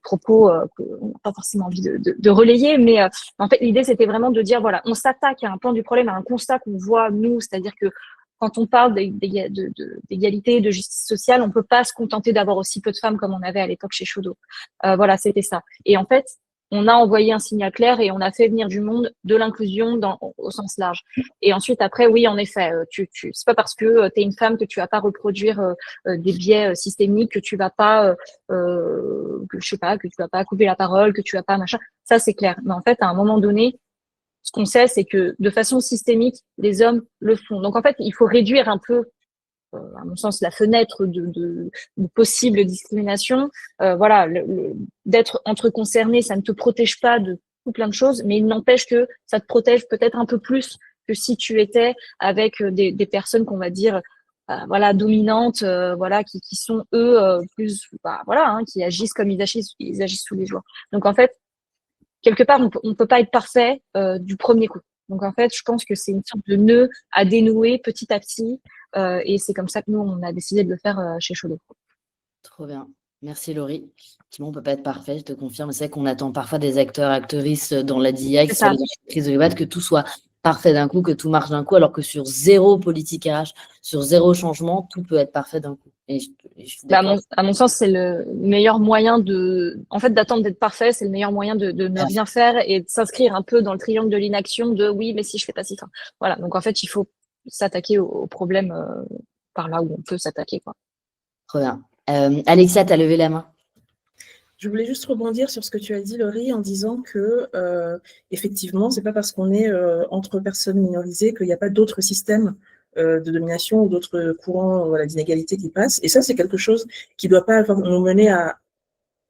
propos qu'on n'a pas forcément envie de relayer. Mais en fait, l'idée, c'était vraiment de dire voilà, on s'attaque à un plan du problème, à un constat qu'on voit nous, c'est-à-dire que quand on parle d'égalité, de justice sociale, on peut pas se contenter d'avoir aussi peu de femmes comme on avait à l'époque chez Chaudot. Voilà, c'était ça. Et en fait, on a envoyé un signal clair et on a fait venir du monde de l'inclusion au sens large. Et ensuite, après, oui, en effet, c'est pas parce que tu es une femme que tu vas pas reproduire des biais systémiques, que tu vas pas, que je sais pas, que tu vas pas couper la parole, que tu vas pas machin. Ça, c'est clair. Mais en fait, à un moment donné, ce qu'on sait, c'est que de façon systémique, les hommes le font. Donc en fait, il faut réduire un peu, à mon sens, la fenêtre de possible discrimination. Voilà, d'être entre concernés, ça ne te protège pas de tout plein de choses, mais il n'empêche que ça te protège peut-être un peu plus que si tu étais avec des personnes qu'on va dire voilà dominantes, voilà qui sont eux plus voilà hein, qui agissent comme ils agissent tous les jours. Donc en fait, quelque part, on peut pas être parfait du premier coup. Donc en fait, je pense que c'est une sorte de nœud à dénouer petit à petit, et c'est comme ça que nous on a décidé de le faire chez Chaudot. Trop bien. Merci Laurie. Effectivement, on ne peut pas être parfait, je te confirme. C'est vrai qu'on attend parfois des acteurs, actrices dans la DIA, sur les entreprises de l'EVAD, que tout soit parfait d'un coup, que tout marche d'un coup, alors que sur zéro politique RH, sur zéro changement, tout peut être parfait d'un coup. Et je suis à mon sens, c'est le meilleur moyen en fait, d'attendre d'être parfait, c'est le meilleur moyen de ne rien faire et de s'inscrire un peu dans le triangle de l'inaction de oui, mais si je fais pas si. Voilà. Donc en fait, il faut s'attaquer au problème par là où on peut s'attaquer, quoi. Trop bien. Alexia, tu as levé la main. Je voulais juste rebondir sur ce que tu as dit, Laurie, en disant que, effectivement, c'est pas parce qu'on est entre personnes minorisées qu'il n'y a pas d'autres systèmes de domination ou d'autres courants d'inégalité qui passent. Et ça, c'est quelque chose qui ne doit pas nous mener à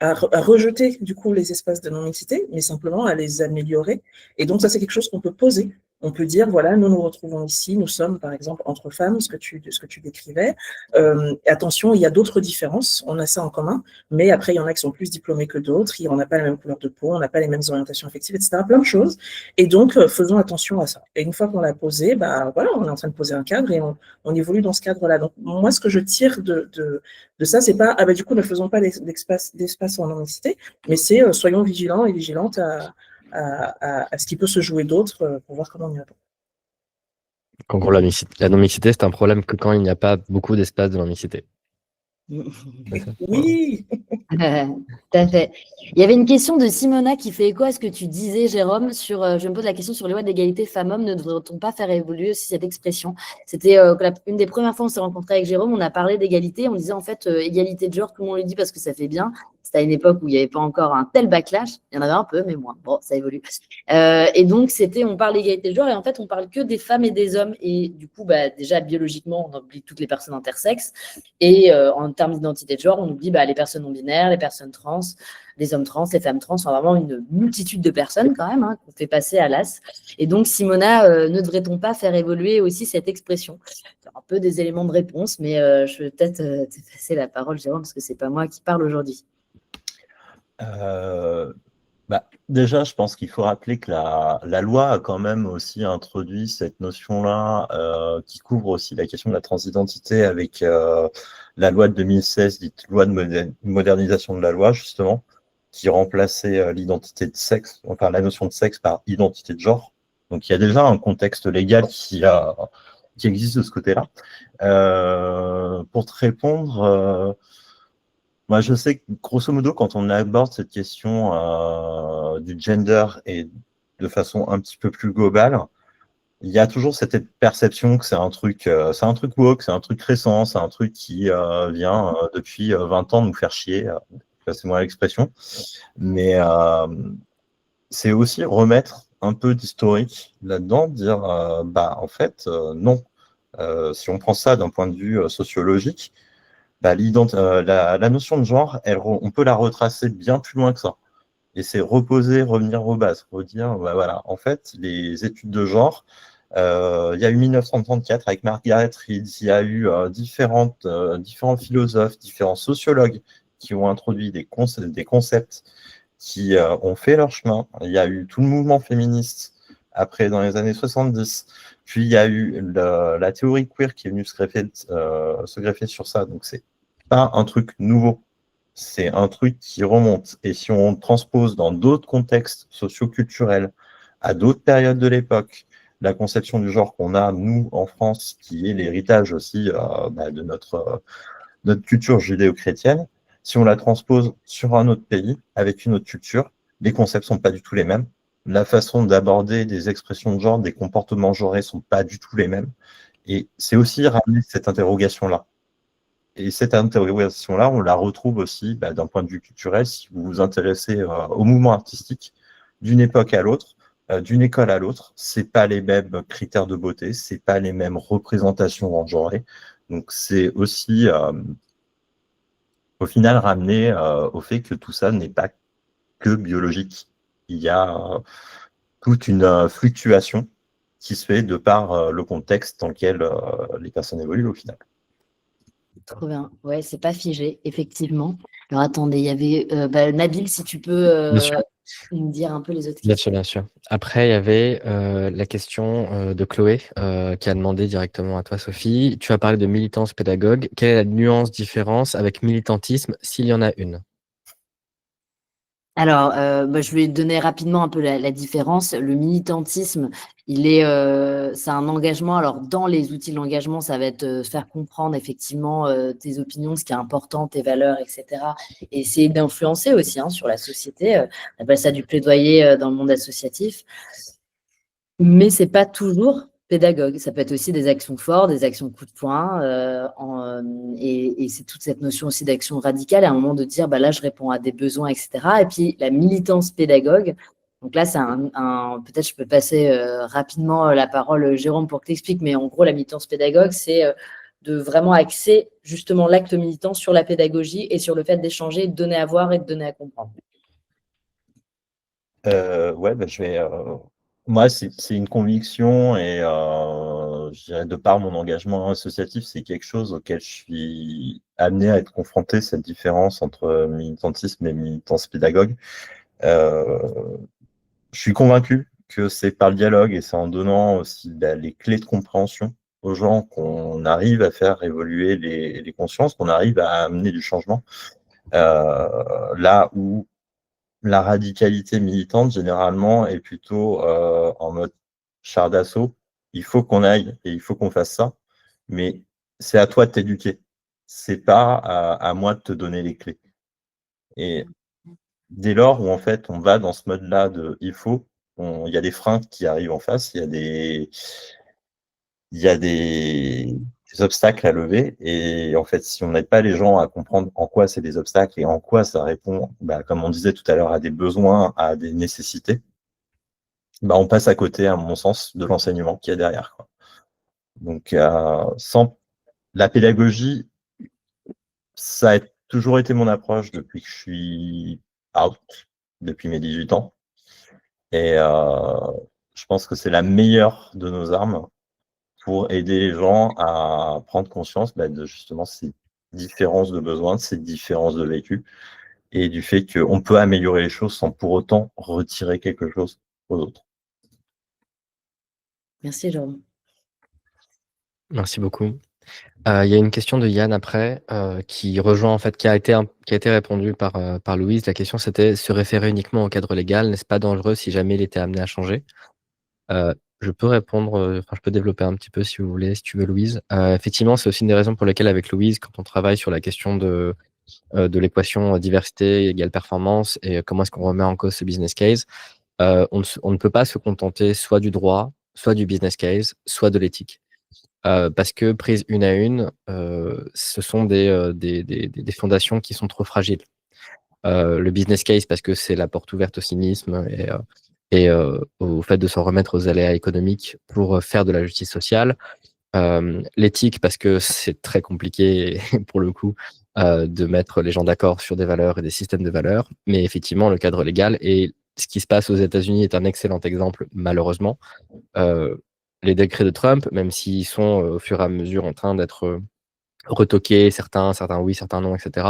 rejeter, du coup, les espaces de non-mixité, mais simplement à les améliorer. Et donc, ça, c'est quelque chose qu'on peut poser. On peut dire, voilà, nous nous retrouvons ici, nous sommes, par exemple, entre femmes, ce que tu décrivais. Attention, il y a d'autres différences, on a ça en commun, mais après, il y en a qui sont plus diplômés que d'autres, on n'a pas la même couleur de peau, on n'a pas les mêmes orientations affectives, etc., plein de choses. Et donc, faisons attention à ça. Et une fois qu'on l'a posé, voilà, on est en train de poser un cadre et on évolue dans ce cadre-là. Donc, moi, ce que je tire de ça, c'est pas, du coup, ne faisons pas d'espace en non-mixité, mais c'est soyons vigilants et vigilantes à ce qui peut se jouer d'autre pour voir comment on y répond. En gros, la non-mixité, c'est un problème que quand il n'y a pas beaucoup d'espace de non-mixité. Oui. Tout à fait. Il y avait une question de Simona qui fait écho à ce que tu disais, Jérôme, je me pose la question sur les lois d'égalité femmes-hommes, ne devrait-on pas faire évoluer aussi cette expression? C'était une des premières fois où on s'est rencontrés avec Jérôme, on a parlé d'égalité, on disait en fait égalité de genre, tout le monde le dit parce que ça fait bien. C'était à une époque où il n'y avait pas encore un tel backlash, il y en avait un peu, mais moins. Bon, ça évolue. Et donc, on parle d'égalité de genre et en fait, on parle que des femmes et des hommes. Et du coup, déjà, biologiquement, on oublie toutes les personnes intersexes. Et en termes d'identité de genre, on oublie les personnes non-binaires, les personnes trans, les hommes trans, les femmes trans, enfin vraiment une multitude de personnes quand même qu'on fait passer à l'as. Et donc, Simona, ne devrait-on pas faire évoluer aussi cette expression? C'est un peu des éléments de réponse, mais je vais peut-être te passer la parole, Jérôme, parce que c'est pas moi qui parle aujourd'hui. Déjà, je pense qu'il faut rappeler que la loi a quand même aussi introduit cette notion-là qui couvre aussi la question de la transidentité avec la loi de 2016, dite loi de modernisation de la loi, justement, qui remplaçait l'identité de sexe, enfin la notion de sexe par identité de genre. Donc il y a déjà un contexte légal qui existe de ce côté-là. Pour te répondre, moi, je sais que, grosso modo, quand on aborde cette question du gender et de façon un petit peu plus globale, il y a toujours cette perception que c'est un truc woke, c'est un truc récent, c'est un truc qui vient depuis 20 ans nous faire chier, passez-moi l'expression. Mais c'est aussi remettre un peu d'historique là-dedans, dire, en fait, non. Si on prend ça d'un point de vue sociologique, la notion de genre, on peut la retracer bien plus loin que ça. Et c'est reposer, revenir aux bases, redire, voilà, en fait, les études de genre, il y a eu 1934 avec Margaret Reed, il y a eu différents philosophes, différents sociologues qui ont introduit des concepts qui ont fait leur chemin. Il y a eu tout le mouvement féministe après, dans les années 70. Puis il y a eu la théorie queer qui est venue se greffer sur ça. Donc c'est pas un truc nouveau, c'est un truc qui remonte. Et si on transpose dans d'autres contextes socio-culturels, à d'autres périodes de l'époque, la conception du genre qu'on a, nous, en France, qui est l'héritage aussi de notre culture judéo-chrétienne, si on la transpose sur un autre pays, avec une autre culture, les concepts sont pas du tout les mêmes. La façon d'aborder des expressions de genre, des comportements genrés sont pas du tout les mêmes. Et c'est aussi ramener cette interrogation-là. Et cette interrogation-là, on la retrouve aussi d'un point de vue culturel, si vous vous intéressez au mouvement artistique, d'une époque à l'autre, d'une école à l'autre, c'est pas les mêmes critères de beauté, c'est pas les mêmes représentations en genré. Donc c'est aussi au final ramener au fait que tout ça n'est pas que biologique. Il y a toute une fluctuation qui se fait de par le contexte dans lequel les personnes évoluent au final. Trop bien. Ouais, c'est pas figé, effectivement. Alors attendez, il y avait Nabil, si tu peux nous dire un peu les autres questions. Bien sûr. Après, il y avait la question de Chloé qui a demandé directement à toi, Sophie. Tu as parlé de militance pédagogue. Quelle est la nuance, différence avec militantisme, s'il y en a une? Alors, je vais donner rapidement un peu la différence. Le militantisme, c'est un engagement. Alors, dans les outils de l'engagement, ça va être faire comprendre effectivement tes opinions, ce qui est important, tes valeurs, etc. Et essayer d'influencer aussi sur la société. On appelle ça du plaidoyer dans le monde associatif. Mais c'est pas toujours pédagogue. Ça peut être aussi des actions fortes, des actions coup de poing, et c'est toute cette notion aussi d'action radicale, à un moment de dire, là, je réponds à des besoins, etc. Et puis, la militance pédagogue. Donc là, c'est peut-être je peux passer rapidement la parole, Jérôme, pour que tu expliques, mais en gros, la militance pédagogue, c'est de vraiment axer justement l'acte militant sur la pédagogie et sur le fait d'échanger, de donner à voir et de donner à comprendre. Je vais. Moi, c'est une conviction et je dirais de par mon engagement associatif, c'est quelque chose auquel je suis amené à être confronté, cette différence entre militantisme et militance pédagogue. Je suis convaincu que c'est par le dialogue et c'est en donnant aussi les clés de compréhension aux gens qu'on arrive à faire évoluer les consciences, qu'on arrive à amener du changement. Là où la radicalité militante, généralement, est plutôt en mode char d'assaut. Il faut qu'on aille et il faut qu'on fasse ça, mais c'est à toi de t'éduquer. C'est pas à moi de te donner les clés. Et dès lors où, en fait, on va dans ce mode-là de il faut, il y a des freins qui arrivent en face, il y a des obstacles à lever. Et en fait, si on n'aide pas les gens à comprendre en quoi c'est des obstacles et en quoi ça répond, comme on disait tout à l'heure, à des besoins, à des nécessités, on passe à côté, à mon sens, de l'enseignement qu'il y a derrière, quoi. Donc, sans la pédagogie, ça a toujours été mon approche depuis que je suis out, depuis mes 18 ans. Et je pense que c'est la meilleure de nos armes pour aider les gens à prendre conscience de justement ces différences de besoins, de ces différences de vécu, et du fait qu'on peut améliorer les choses sans pour autant retirer quelque chose aux autres. Merci, Jérôme. Merci beaucoup. Il y a une question de Yann après, qui rejoint en fait, qui a été répondue par Louise. La question c'était: se référer uniquement au cadre légal, n'est-ce pas dangereux si jamais il était amené à changer? Je peux répondre, je peux développer un petit peu si vous voulez, si tu veux, Louise. Effectivement, c'est aussi une des raisons pour lesquelles avec Louise, quand on travaille sur la question de l'équation diversité égale performance et comment est-ce qu'on remet en cause ce business case, on ne peut pas se contenter soit du droit, soit du business case, soit de l'éthique. Parce que prises une à une, ce sont des fondations qui sont trop fragiles. Le business case, parce que c'est la porte ouverte au cynisme et au fait de s'en remettre aux aléas économiques pour faire de la justice sociale. L'éthique, parce que c'est très compliqué, pour le coup, de mettre les gens d'accord sur des valeurs et des systèmes de valeurs. Mais effectivement, le cadre légal et ce qui se passe aux États-Unis est un excellent exemple, malheureusement. Les décrets de Trump, même s'ils sont au fur et à mesure en train d'être retoqués, certains oui, certains non, etc.,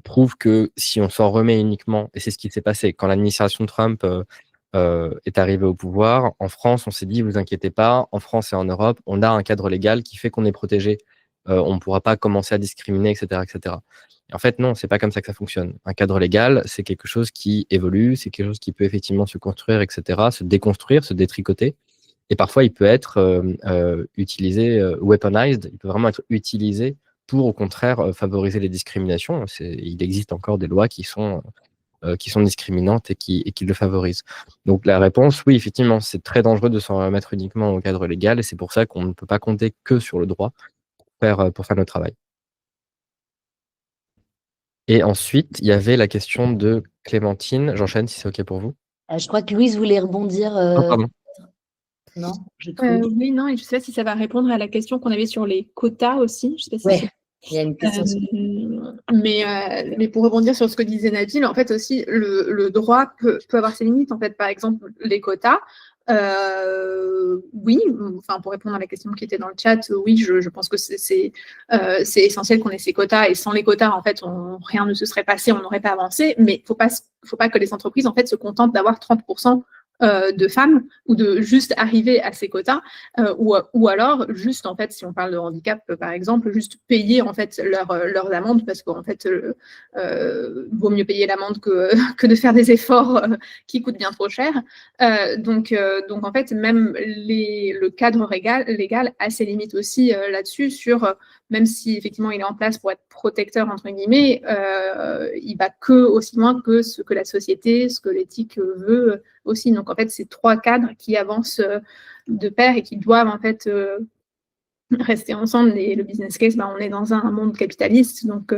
prouvent que si on s'en remet uniquement, et c'est ce qui s'est passé quand l'administration Trump est arrivée au pouvoir, en France, on s'est dit, vous inquiétez pas, en France et en Europe, on a un cadre légal qui fait qu'on est protégé. On ne pourra pas commencer à discriminer, etc., etc. Et en fait, non, c'est pas comme ça que ça fonctionne. Un cadre légal, c'est quelque chose qui évolue, c'est quelque chose qui peut effectivement se construire, etc., se déconstruire, se détricoter. Et parfois, il peut être utilisé, weaponized, il peut vraiment être utilisé pour, au contraire, favoriser les discriminations. Il existe encore des lois qui sont discriminantes et qui le favorisent. Donc la réponse, oui, effectivement, c'est très dangereux de s'en remettre uniquement au cadre légal, et c'est pour ça qu'on ne peut pas compter que sur le droit pour faire notre travail. Et ensuite, il y avait la question de Clémentine. J'enchaîne si c'est OK pour vous. Je crois que Louise voulait rebondir. Oh, pardon. Non, je trouve. Oui, non, et je ne sais pas si ça va répondre à la question qu'on avait sur les quotas aussi. Je sais pas si Ouais, il y a une question. mais pour rebondir sur ce que disait Nabil, en fait aussi, le droit peut avoir ses limites. En fait, par exemple, les quotas, oui, enfin, pour répondre à la question qui était dans le chat, oui, je pense que c'est essentiel qu'on ait ces quotas, et sans les quotas, en fait, rien ne se serait passé, on n'aurait pas avancé, mais faut pas que les entreprises, en fait, se contentent d'avoir 30% de femmes, ou de juste arriver à ces quotas, ou alors juste, en fait, si on parle de handicap par exemple, juste payer en fait leurs amendes, parce qu'en fait vaut mieux payer l'amende que de faire des efforts qui coûtent bien trop cher. Donc en fait, même le cadre légal a ses limites aussi là-dessus, sur même si effectivement il est en place pour être protecteur entre guillemets, il va aussi loin que ce que la société, ce que l'éthique veut aussi. Donc en fait, c'est trois cadres qui avancent de pair et qui doivent en fait rester ensemble. Et le business case, on est dans un monde capitaliste, donc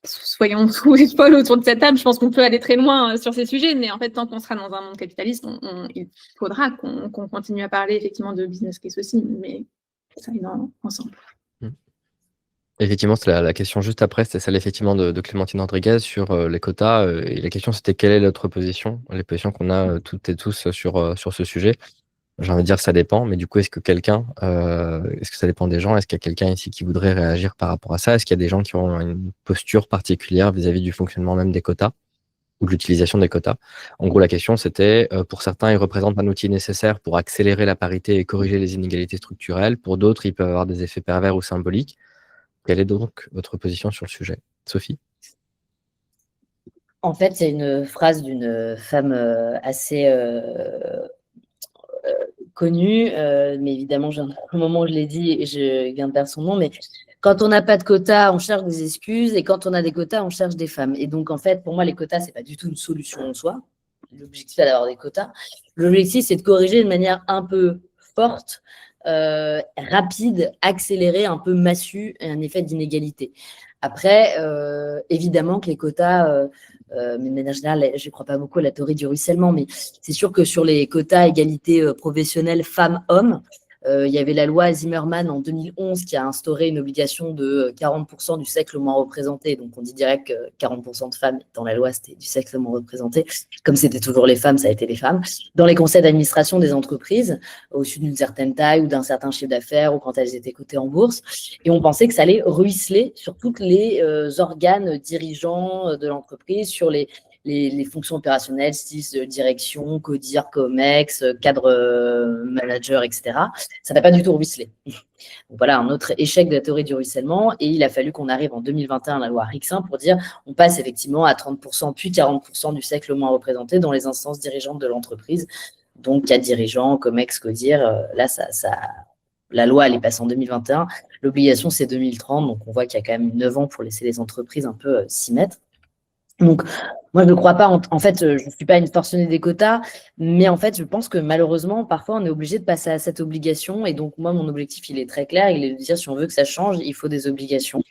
soyons tous les Paul autour de cette table, je pense qu'on peut aller très loin sur ces sujets, mais en fait, tant qu'on sera dans un monde capitaliste, il faudra qu'on continue à parler effectivement de business case aussi, mais ça est ensemble. Effectivement, c'est la question juste après, c'était celle effectivement de Clémentine Rodriguez sur les quotas. Et la question, c'était quelle est notre position, les positions qu'on a toutes et tous sur ce sujet. J'ai envie de dire ça dépend, mais du coup, est-ce que ça dépend des gens? Est-ce qu'il y a quelqu'un ici qui voudrait réagir par rapport à ça? Est-ce qu'il y a des gens qui ont une posture particulière vis-à-vis du fonctionnement même des quotas ou de l'utilisation des quotas? En gros, la question, c'était, pour certains, ils représentent un outil nécessaire pour accélérer la parité et corriger les inégalités structurelles. Pour d'autres, ils peuvent avoir des effets pervers ou symboliques. Quelle est donc votre position sur le sujet? Sophie? En fait, c'est une phrase d'une femme assez connue, mais évidemment, au moment où je l'ai dit, je viens de perdre son nom, mais quand on n'a pas de quotas, on cherche des excuses, et quand on a des quotas, on cherche des femmes. Et donc, en fait, pour moi, les quotas, ce n'est pas du tout une solution en soi. L'objectif, c'est d'avoir des quotas. L'objectif, c'est de corriger de manière un peu forte, rapide, accélérée, un peu massue, et un effet d'inégalité. Après, évidemment que les quotas, mais de manière générale, je ne crois pas beaucoup à la théorie du ruissellement, mais c'est sûr que sur les quotas égalité professionnelle femmes-hommes, Il y avait la loi Zimmermann en 2011 qui a instauré une obligation de 40% du sexe le moins représenté. Donc, on dit direct que 40% de femmes, dans la loi, c'était du sexe le moins représenté. Comme c'était toujours les femmes, ça a été les femmes. Dans les conseils d'administration des entreprises, au-dessus d'une certaine taille ou d'un certain chiffre d'affaires ou quand elles étaient cotées en bourse. Et on pensait que ça allait ruisseler sur tous les organes dirigeants de l'entreprise, sur les fonctions opérationnelles, style direction, codir, comex, cadre manager, etc. Ça n'a pas du tout ruisselé. Donc voilà, un autre échec de la théorie du ruissellement. Et il a fallu qu'on arrive en 2021 à la loi Rixin pour dire on passe effectivement à 30% puis 40% du sexe le moins représenté dans les instances dirigeantes de l'entreprise. Donc, cadre dirigeant, comex, codir, là, la loi, elle est passée en 2021. L'obligation, c'est 2030. Donc, on voit qu'il y a quand même 9 ans pour laisser les entreprises un peu s'y mettre. Donc, moi, je ne crois pas, en fait, je ne suis pas une forcenée des quotas, mais en fait, je pense que malheureusement, parfois, on est obligé de passer à cette obligation. Et donc, moi, mon objectif, il est très clair. Il est de dire, si on veut que ça change, il faut des obligations.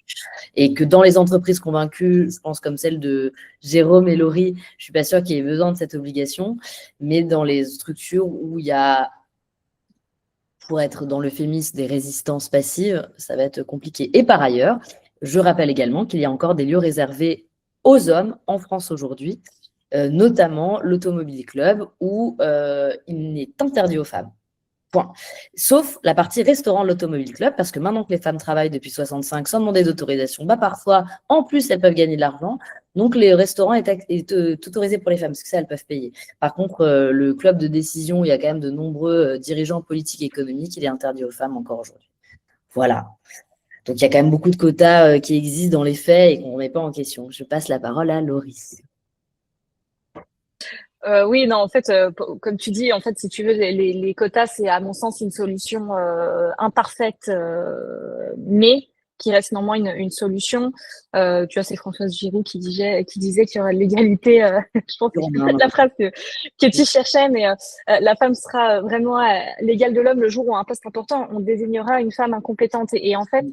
Et que dans les entreprises convaincues, je pense comme celle de Jérôme et Laurie, je ne suis pas sûre qu'il y ait besoin de cette obligation. Mais dans les structures où il y a, pour être dans l'euphémisme, des résistances passives, ça va être compliqué. Et par ailleurs, je rappelle également qu'il y a encore des lieux réservés aux hommes en France aujourd'hui, notamment l'Automobile Club, où il n'est interdit aux femmes. Point. Sauf la partie restaurant de l'Automobile Club, parce que maintenant que les femmes travaillent depuis 65 sans demander d'autorisation, parfois, en plus, elles peuvent gagner de l'argent. Donc, le restaurant est autorisé pour les femmes, parce que ça, elles peuvent payer. Par contre, le club de décision, où il y a quand même de nombreux dirigeants politiques et économiques, il est interdit aux femmes encore aujourd'hui. Voilà. Donc, il y a quand même beaucoup de quotas qui existent dans les faits et qu'on ne remet pas en question. Je passe la parole à Loris. Oui, non, en fait, comme tu dis, en fait, si tu veux, les quotas, c'est à mon sens une solution imparfaite, mais qui reste néanmoins une solution. Tu vois, c'est Françoise Giroud qui disait qu'il y aura l'égalité. Je pense que c'est peut-être la phrase que tu cherchais, mais la femme sera vraiment l'égale de l'homme le jour où un poste important, on désignera une femme incompétente. Et en fait,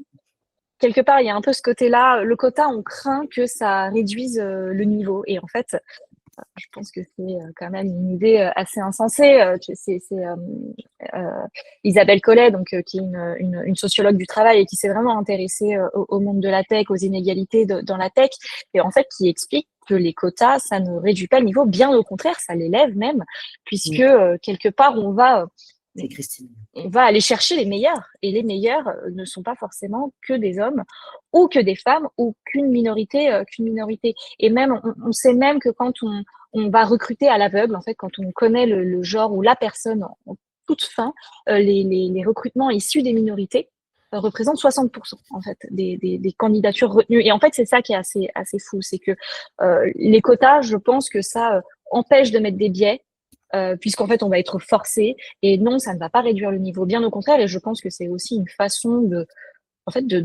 quelque part, il y a un peu ce côté-là. Le quota, on craint que ça réduise le niveau. Et en fait, je pense que c'est quand même une idée assez insensée. C'est Isabelle Collet, donc, qui est une sociologue du travail et qui s'est vraiment intéressée au monde de la tech, aux inégalités dans la tech, et en fait qui explique que les quotas, ça ne réduit pas le niveau, bien au contraire, ça l'élève même, puisque quelque part, on va aller chercher les meilleurs, et les meilleurs ne sont pas forcément que des hommes ou que des femmes ou qu'une minorité. Et même, on sait même que quand on va recruter à l'aveugle, en fait, quand on connaît le genre ou la personne en toute fin, les recrutements issus des minorités représentent 60% en fait des candidatures retenues. Et en fait, c'est ça qui est assez fou, c'est que les quotas, je pense que ça empêche de mettre des biais. Puisqu'en fait, on va être forcé. Et non, ça ne va pas réduire le niveau. Bien au contraire, et je pense que c'est aussi une façon de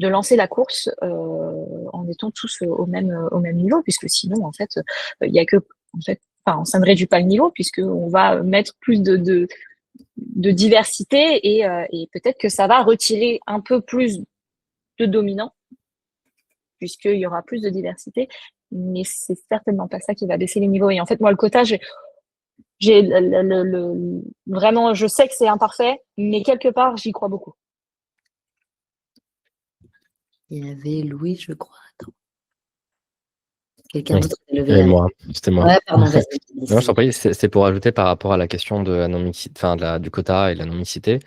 lancer la course en étant tous au même niveau, puisque sinon, en fait, il y a que, en fait, ça ne réduit pas le niveau, puisqu'on va mettre plus de diversité et peut-être que ça va retirer un peu plus de dominants, puisqu'il y aura plus de diversité, mais c'est certainement pas ça qui va baisser les niveaux. Et en fait, moi, le quota, vraiment, je sais que c'est imparfait, mais quelque part, j'y crois beaucoup. Il y avait Louis, je crois. Attends. Quelqu'un d'autre a levé moi, c'était moi. Ouais, pardon, non, je t'en prie, c'est pour ajouter par rapport à la question de la non-mixité, du quota et de la non-mixité.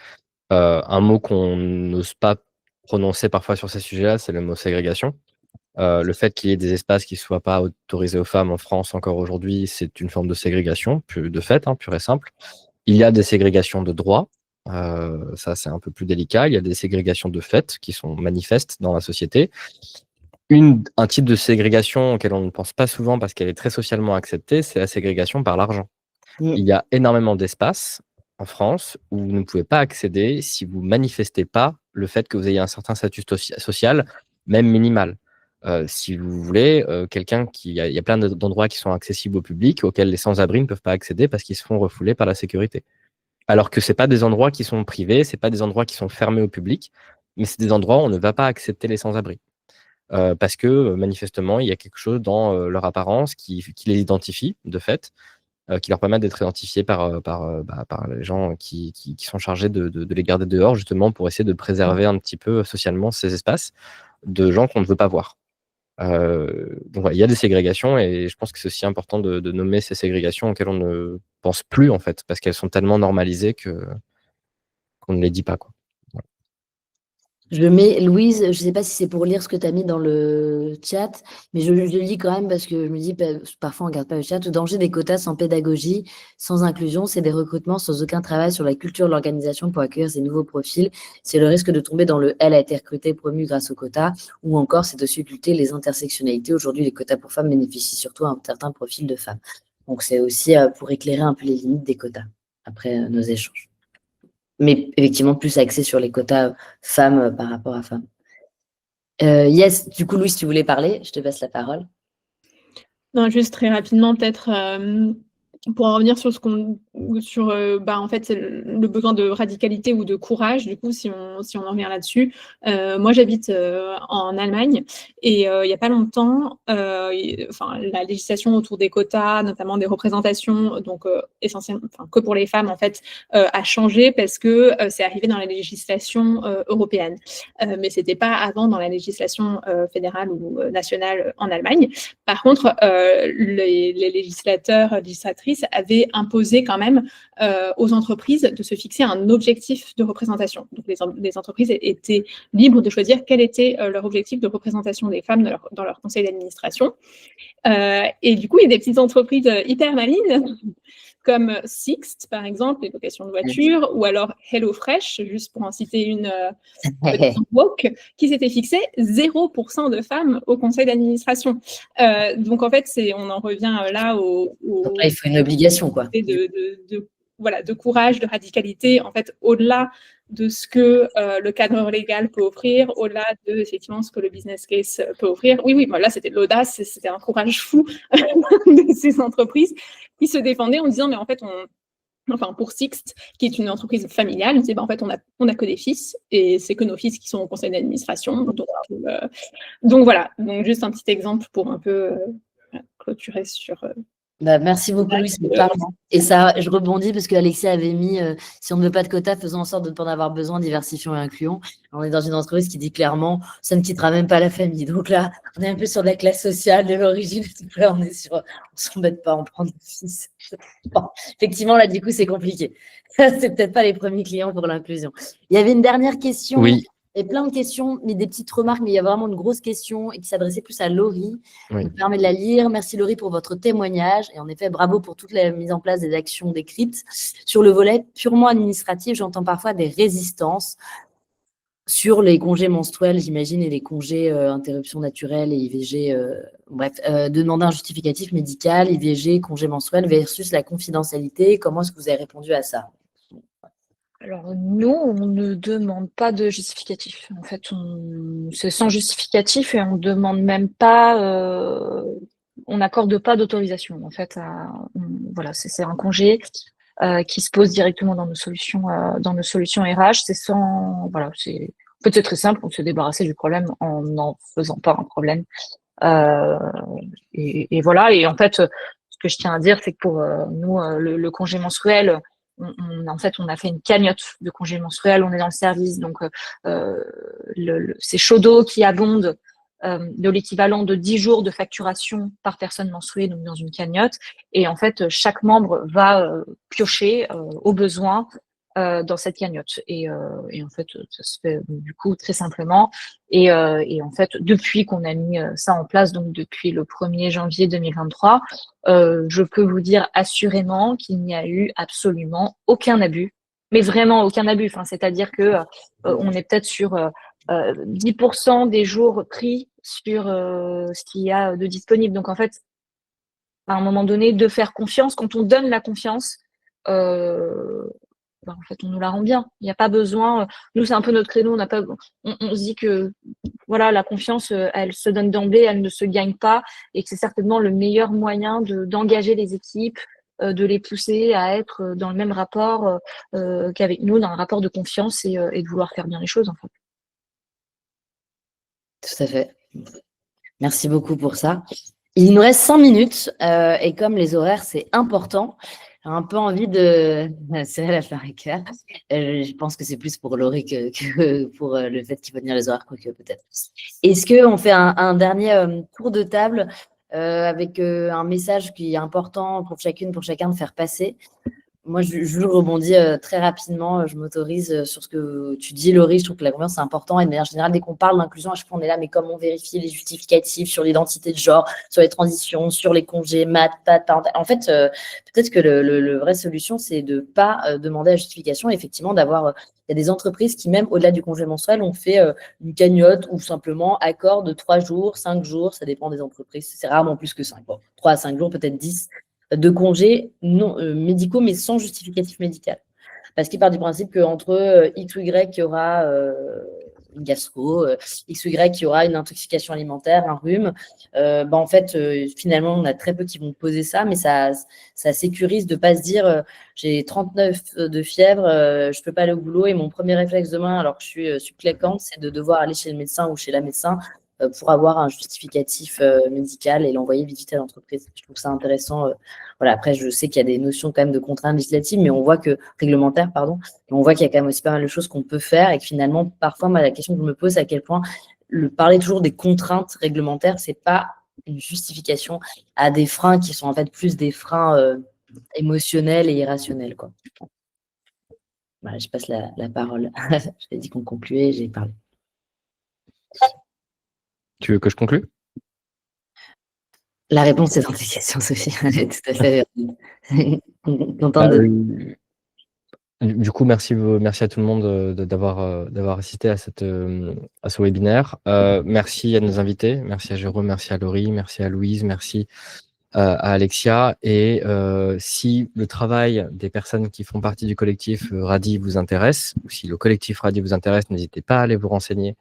Un mot qu'on n'ose pas prononcer parfois sur ces sujets-là, c'est le mot ségrégation. Le fait qu'il y ait des espaces qui ne soient pas autorisés aux femmes en France encore aujourd'hui, c'est une forme de ségrégation, de fait, pure et simple. Il y a des ségrégations de droit, ça c'est un peu plus délicat. Il y a des ségrégations de fait qui sont manifestes dans la société. Un type de ségrégation auquel on ne pense pas souvent parce qu'elle est très socialement acceptée, c'est la ségrégation par l'argent. Il y a énormément d'espaces en France où vous ne pouvez pas accéder si vous ne manifestez pas le fait que vous ayez un certain statut social, même minimal. Si vous voulez, il y a plein d'endroits qui sont accessibles au public auxquels les sans-abri ne peuvent pas accéder parce qu'ils se font refouler par la sécurité. Alors que ce n'est pas des endroits qui sont privés, ce n'est pas des endroits qui sont fermés au public, mais c'est des endroits où on ne va pas accepter les sans-abri. Parce que manifestement, il y a quelque chose dans leur apparence qui les identifie, de fait. qui leur permettent d'être identifiés par les gens qui sont chargés de les garder dehors, justement pour essayer de préserver un petit peu socialement ces espaces de gens qu'on ne veut pas voir. Donc voilà, il y a des ségrégations et je pense que c'est aussi important de nommer ces ségrégations auxquelles on ne pense plus en fait, parce qu'elles sont tellement normalisées qu'on ne les dit pas, quoi. Voilà. Je mets, Louise, je ne sais pas si c'est pour lire ce que tu as mis dans le chat, mais je lis quand même parce que je me dis, parfois on ne regarde pas le chat. Le danger des quotas sans pédagogie, sans inclusion, c'est des recrutements sans aucun travail sur la culture de l'organisation pour accueillir ces nouveaux profils. C'est le risque de tomber dans le « elle a été recrutée, promue grâce aux quotas » ou encore c'est de occulter les intersectionnalités. Aujourd'hui, les quotas pour femmes bénéficient surtout à un certain profil de femmes. Donc c'est aussi pour éclairer un peu les limites des quotas après nos échanges. Mais effectivement, plus axé sur les quotas femmes par rapport à femmes. Yes, du coup, Louise, tu voulais parler, je te passe la parole. Non, juste très rapidement, peut-être pour en revenir sur en fait, le besoin de radicalité ou de courage, du coup, si on en revient là-dessus. Moi, j'habite en Allemagne et il n'y a pas longtemps, la législation autour des quotas, notamment des représentations, donc essentiellement, que pour les femmes, en fait, a changé parce que c'est arrivé dans la législation européenne. Mais ce n'était pas avant dans la législation fédérale ou nationale en Allemagne. Par contre, les législatrices avaient imposé quand même aux entreprises de se fixer un objectif de représentation. Donc, les entreprises étaient libres de choisir quel était leur objectif de représentation des femmes dans leur conseil d'administration. Et du coup, il y a des petites entreprises hyper malines comme Sixt, par exemple, les locations de voitures, ou alors HelloFresh, juste pour en citer une woke, qui s'était fixé 0% de femmes au conseil d'administration. Donc, en fait, on en revient là Donc là, il faut une obligation, quoi. De courage, de radicalité, en fait, au-delà de ce que le cadre légal peut offrir, au-delà de effectivement ce que le business case peut offrir. Oui, là, c'était de l'audace, c'était un courage fou de ces entreprises qui se défendaient en disant, mais en fait, pour Sixt, qui est une entreprise familiale, on disait, en fait, on a que des fils, et c'est que nos fils qui sont au conseil d'administration. Donc voilà, donc juste un petit exemple pour un peu clôturer sur... merci beaucoup, Louise. Et ça, je rebondis parce qu'Alexia avait mis si on ne veut pas de quotas, faisons en sorte de ne pas en avoir besoin, diversifions et incluons. On est dans une entreprise qui dit clairement, ça ne quittera même pas la famille. Donc là, on est un peu sur de la classe sociale, de l'origine. Là, on s'embête pas, on prend des fils. Bon, effectivement, là, du coup, c'est compliqué. C'est peut-être pas les premiers clients pour l'inclusion. Il y avait une dernière question. Oui. Et plein de questions, mais des petites remarques, mais il y a vraiment une grosse question et qui s'adressait plus à Laurie. Oui. Je me permets de la lire. Merci Laurie pour votre témoignage. Et en effet, bravo pour toute la mise en place des actions décrites. Sur le volet purement administratif, j'entends parfois des résistances sur les congés menstruels, j'imagine, et les congés interruption naturelle et IVG. De demander un justificatif médical, IVG, congé menstruel versus la confidentialité. Comment est-ce que vous avez répondu à ça ? Alors, nous, on ne demande pas de justificatif. En fait, c'est sans justificatif et on ne demande même pas, on n'accorde pas d'autorisation. En fait, voilà, c'est un congé qui se pose directement dans nos solutions RH. C'est sans, voilà, en fait, c'est très simple. On se débarrasser du problème en n'en faisant pas un problème. Et voilà. Et en fait, ce que je tiens à dire, c'est que pour nous, le congé menstruel, on a fait une cagnotte de congé menstruel, on est dans le service, donc c'est Chaudot qui abonde de l'équivalent de 10 jours de facturation par personne menstruée, donc dans une cagnotte, et en fait chaque membre va piocher au besoin dans cette cagnotte, et en fait ça se fait du coup très simplement, et en fait depuis qu'on a mis ça en place, donc depuis le 1er janvier 2023, je peux vous dire assurément qu'il n'y a eu absolument aucun abus, mais vraiment aucun abus. Enfin, c'est-à-dire que on est peut-être sur 10% des jours pris sur ce qu'il y a de disponible. Donc en fait, à un moment donné, de faire confiance, quand on donne la confiance, en fait, on nous la rend bien. Il n'y a pas besoin. Nous, c'est un peu notre credo. On se dit que voilà, la confiance, elle se donne d'emblée, elle ne se gagne pas, et que c'est certainement le meilleur moyen d'engager les équipes, de les pousser à être dans le même rapport qu'avec nous, dans un rapport de confiance et de vouloir faire bien les choses, en fait. Tout à fait. Merci beaucoup pour ça. Il nous reste 5 minutes et comme les horaires, c'est important, j'ai un peu envie de serrer la fleur à cœur. Je pense que c'est plus pour Laurie que pour le fait qu'il faut tenir les horaires, quoique peut-être. Est-ce qu'on fait un dernier tour de table avec un message qui est important pour chacune, pour chacun de faire passer? Moi, je rebondis très rapidement. Je m'autorise sur ce que tu dis, Laurie. Je trouve que la confiance, c'est important. Et de manière générale, dès qu'on parle d'inclusion, à chaque fois, on est là, mais comment vérifier les justificatifs sur l'identité de genre, sur les transitions, sur les congés, maths, parental. En fait, peut-être que le vraie solution, c'est de ne pas demander la justification. Effectivement, d'avoir. Il y a des entreprises qui, même au-delà du congé mensuel, ont fait une cagnotte ou simplement accord de 3 jours, 5 jours. Ça dépend des entreprises. C'est rarement plus que 5. Bon, 3 à 5 jours, peut-être 10 de congés non médicaux, mais sans justificatif médical. Parce qu'il part du principe qu'entre X ou Y, il y aura une gastro, X ou Y, il y aura une intoxication alimentaire, un rhume. En fait, finalement, on a très peu qui vont poser ça, mais ça sécurise de ne pas se dire j'ai 39 de fièvre, je ne peux pas aller au boulot et mon premier réflexe demain, alors que je suis subcléquante, c'est de devoir aller chez le médecin ou chez la médecin pour avoir un justificatif médical et l'envoyer vite à l'entreprise. Je trouve ça intéressant. Voilà. Après, je sais qu'il y a des notions quand même de contraintes législatives, mais on voit que réglementaires, pardon, mais on voit qu'il y a quand même aussi pas mal de choses qu'on peut faire et que finalement, parfois, moi, la question que je me pose, c'est à quel point parler toujours des contraintes réglementaires, c'est pas une justification à des freins qui sont en fait plus des freins émotionnels et irrationnels, quoi. Voilà, je passe la parole. Je t'ai dit qu'on concluait, j'ai parlé. Tu veux que je conclue? La réponse est dans tes questions, Sophie. Elle est tout à fait contente de... Du coup, merci à tout le monde d'avoir assisté à ce webinaire. Merci à nos invités, merci à Jérôme, merci à Laurie, merci à Louise, merci à Alexia. Et si le travail des personnes qui font partie du collectif RADI vous intéresse, ou si le collectif RADI vous intéresse, n'hésitez pas à aller vous renseigner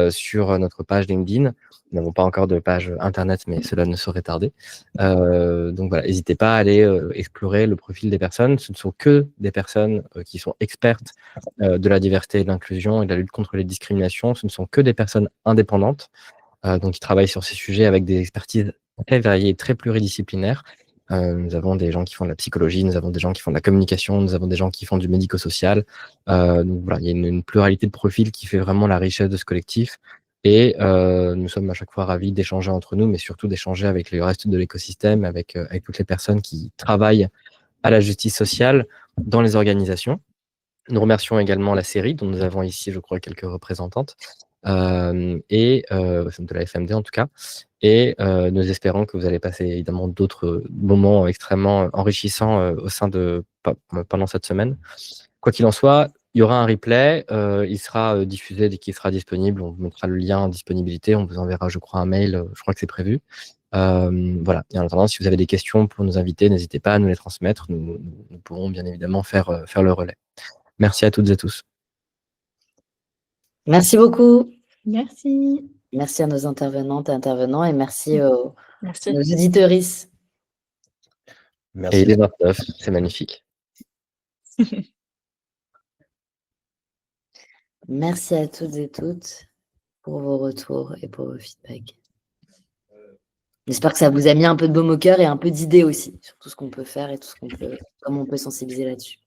sur notre page LinkedIn. Nous n'avons pas encore de page internet, mais cela ne saurait tarder. Donc voilà, n'hésitez pas à aller explorer le profil des personnes. Ce ne sont que des personnes qui sont expertes de la diversité et de l'inclusion et de la lutte contre les discriminations. Ce ne sont que des personnes indépendantes, donc qui travaillent sur ces sujets avec des expertises très variées et très pluridisciplinaires. Nous avons des gens qui font de la psychologie, nous avons des gens qui font de la communication, nous avons des gens qui font du médico-social. Donc voilà, il y a une pluralité de profils qui fait vraiment la richesse de ce collectif. Et nous sommes à chaque fois ravis d'échanger entre nous, mais surtout d'échanger avec le reste de l'écosystème, avec toutes les personnes qui travaillent à la justice sociale dans les organisations. Nous remercions également la série, dont nous avons ici, je crois, quelques représentantes, de la FMD en tout cas. Et nous espérons que vous allez passer évidemment d'autres moments extrêmement enrichissants pendant cette semaine. Quoi qu'il en soit, il y aura un replay, il sera diffusé dès qu'il sera disponible. On vous mettra le lien en disponibilité, on vous enverra, je crois, un mail, je crois que c'est prévu. Voilà. Et en attendant, si vous avez des questions pour nos invités, n'hésitez pas à nous les transmettre. Nous pourrons bien évidemment faire le relais. Merci à toutes et tous. Merci beaucoup. Merci. Merci à nos intervenantes et intervenants et merci à nos Merci. auditeuristes. Merci. Et les 29, c'est magnifique. Merci à toutes et toutes pour vos retours et pour vos feedbacks. J'espère que ça vous a mis un peu de baume au cœur et un peu d'idées aussi sur tout ce qu'on peut faire et tout ce comment on peut sensibiliser là-dessus.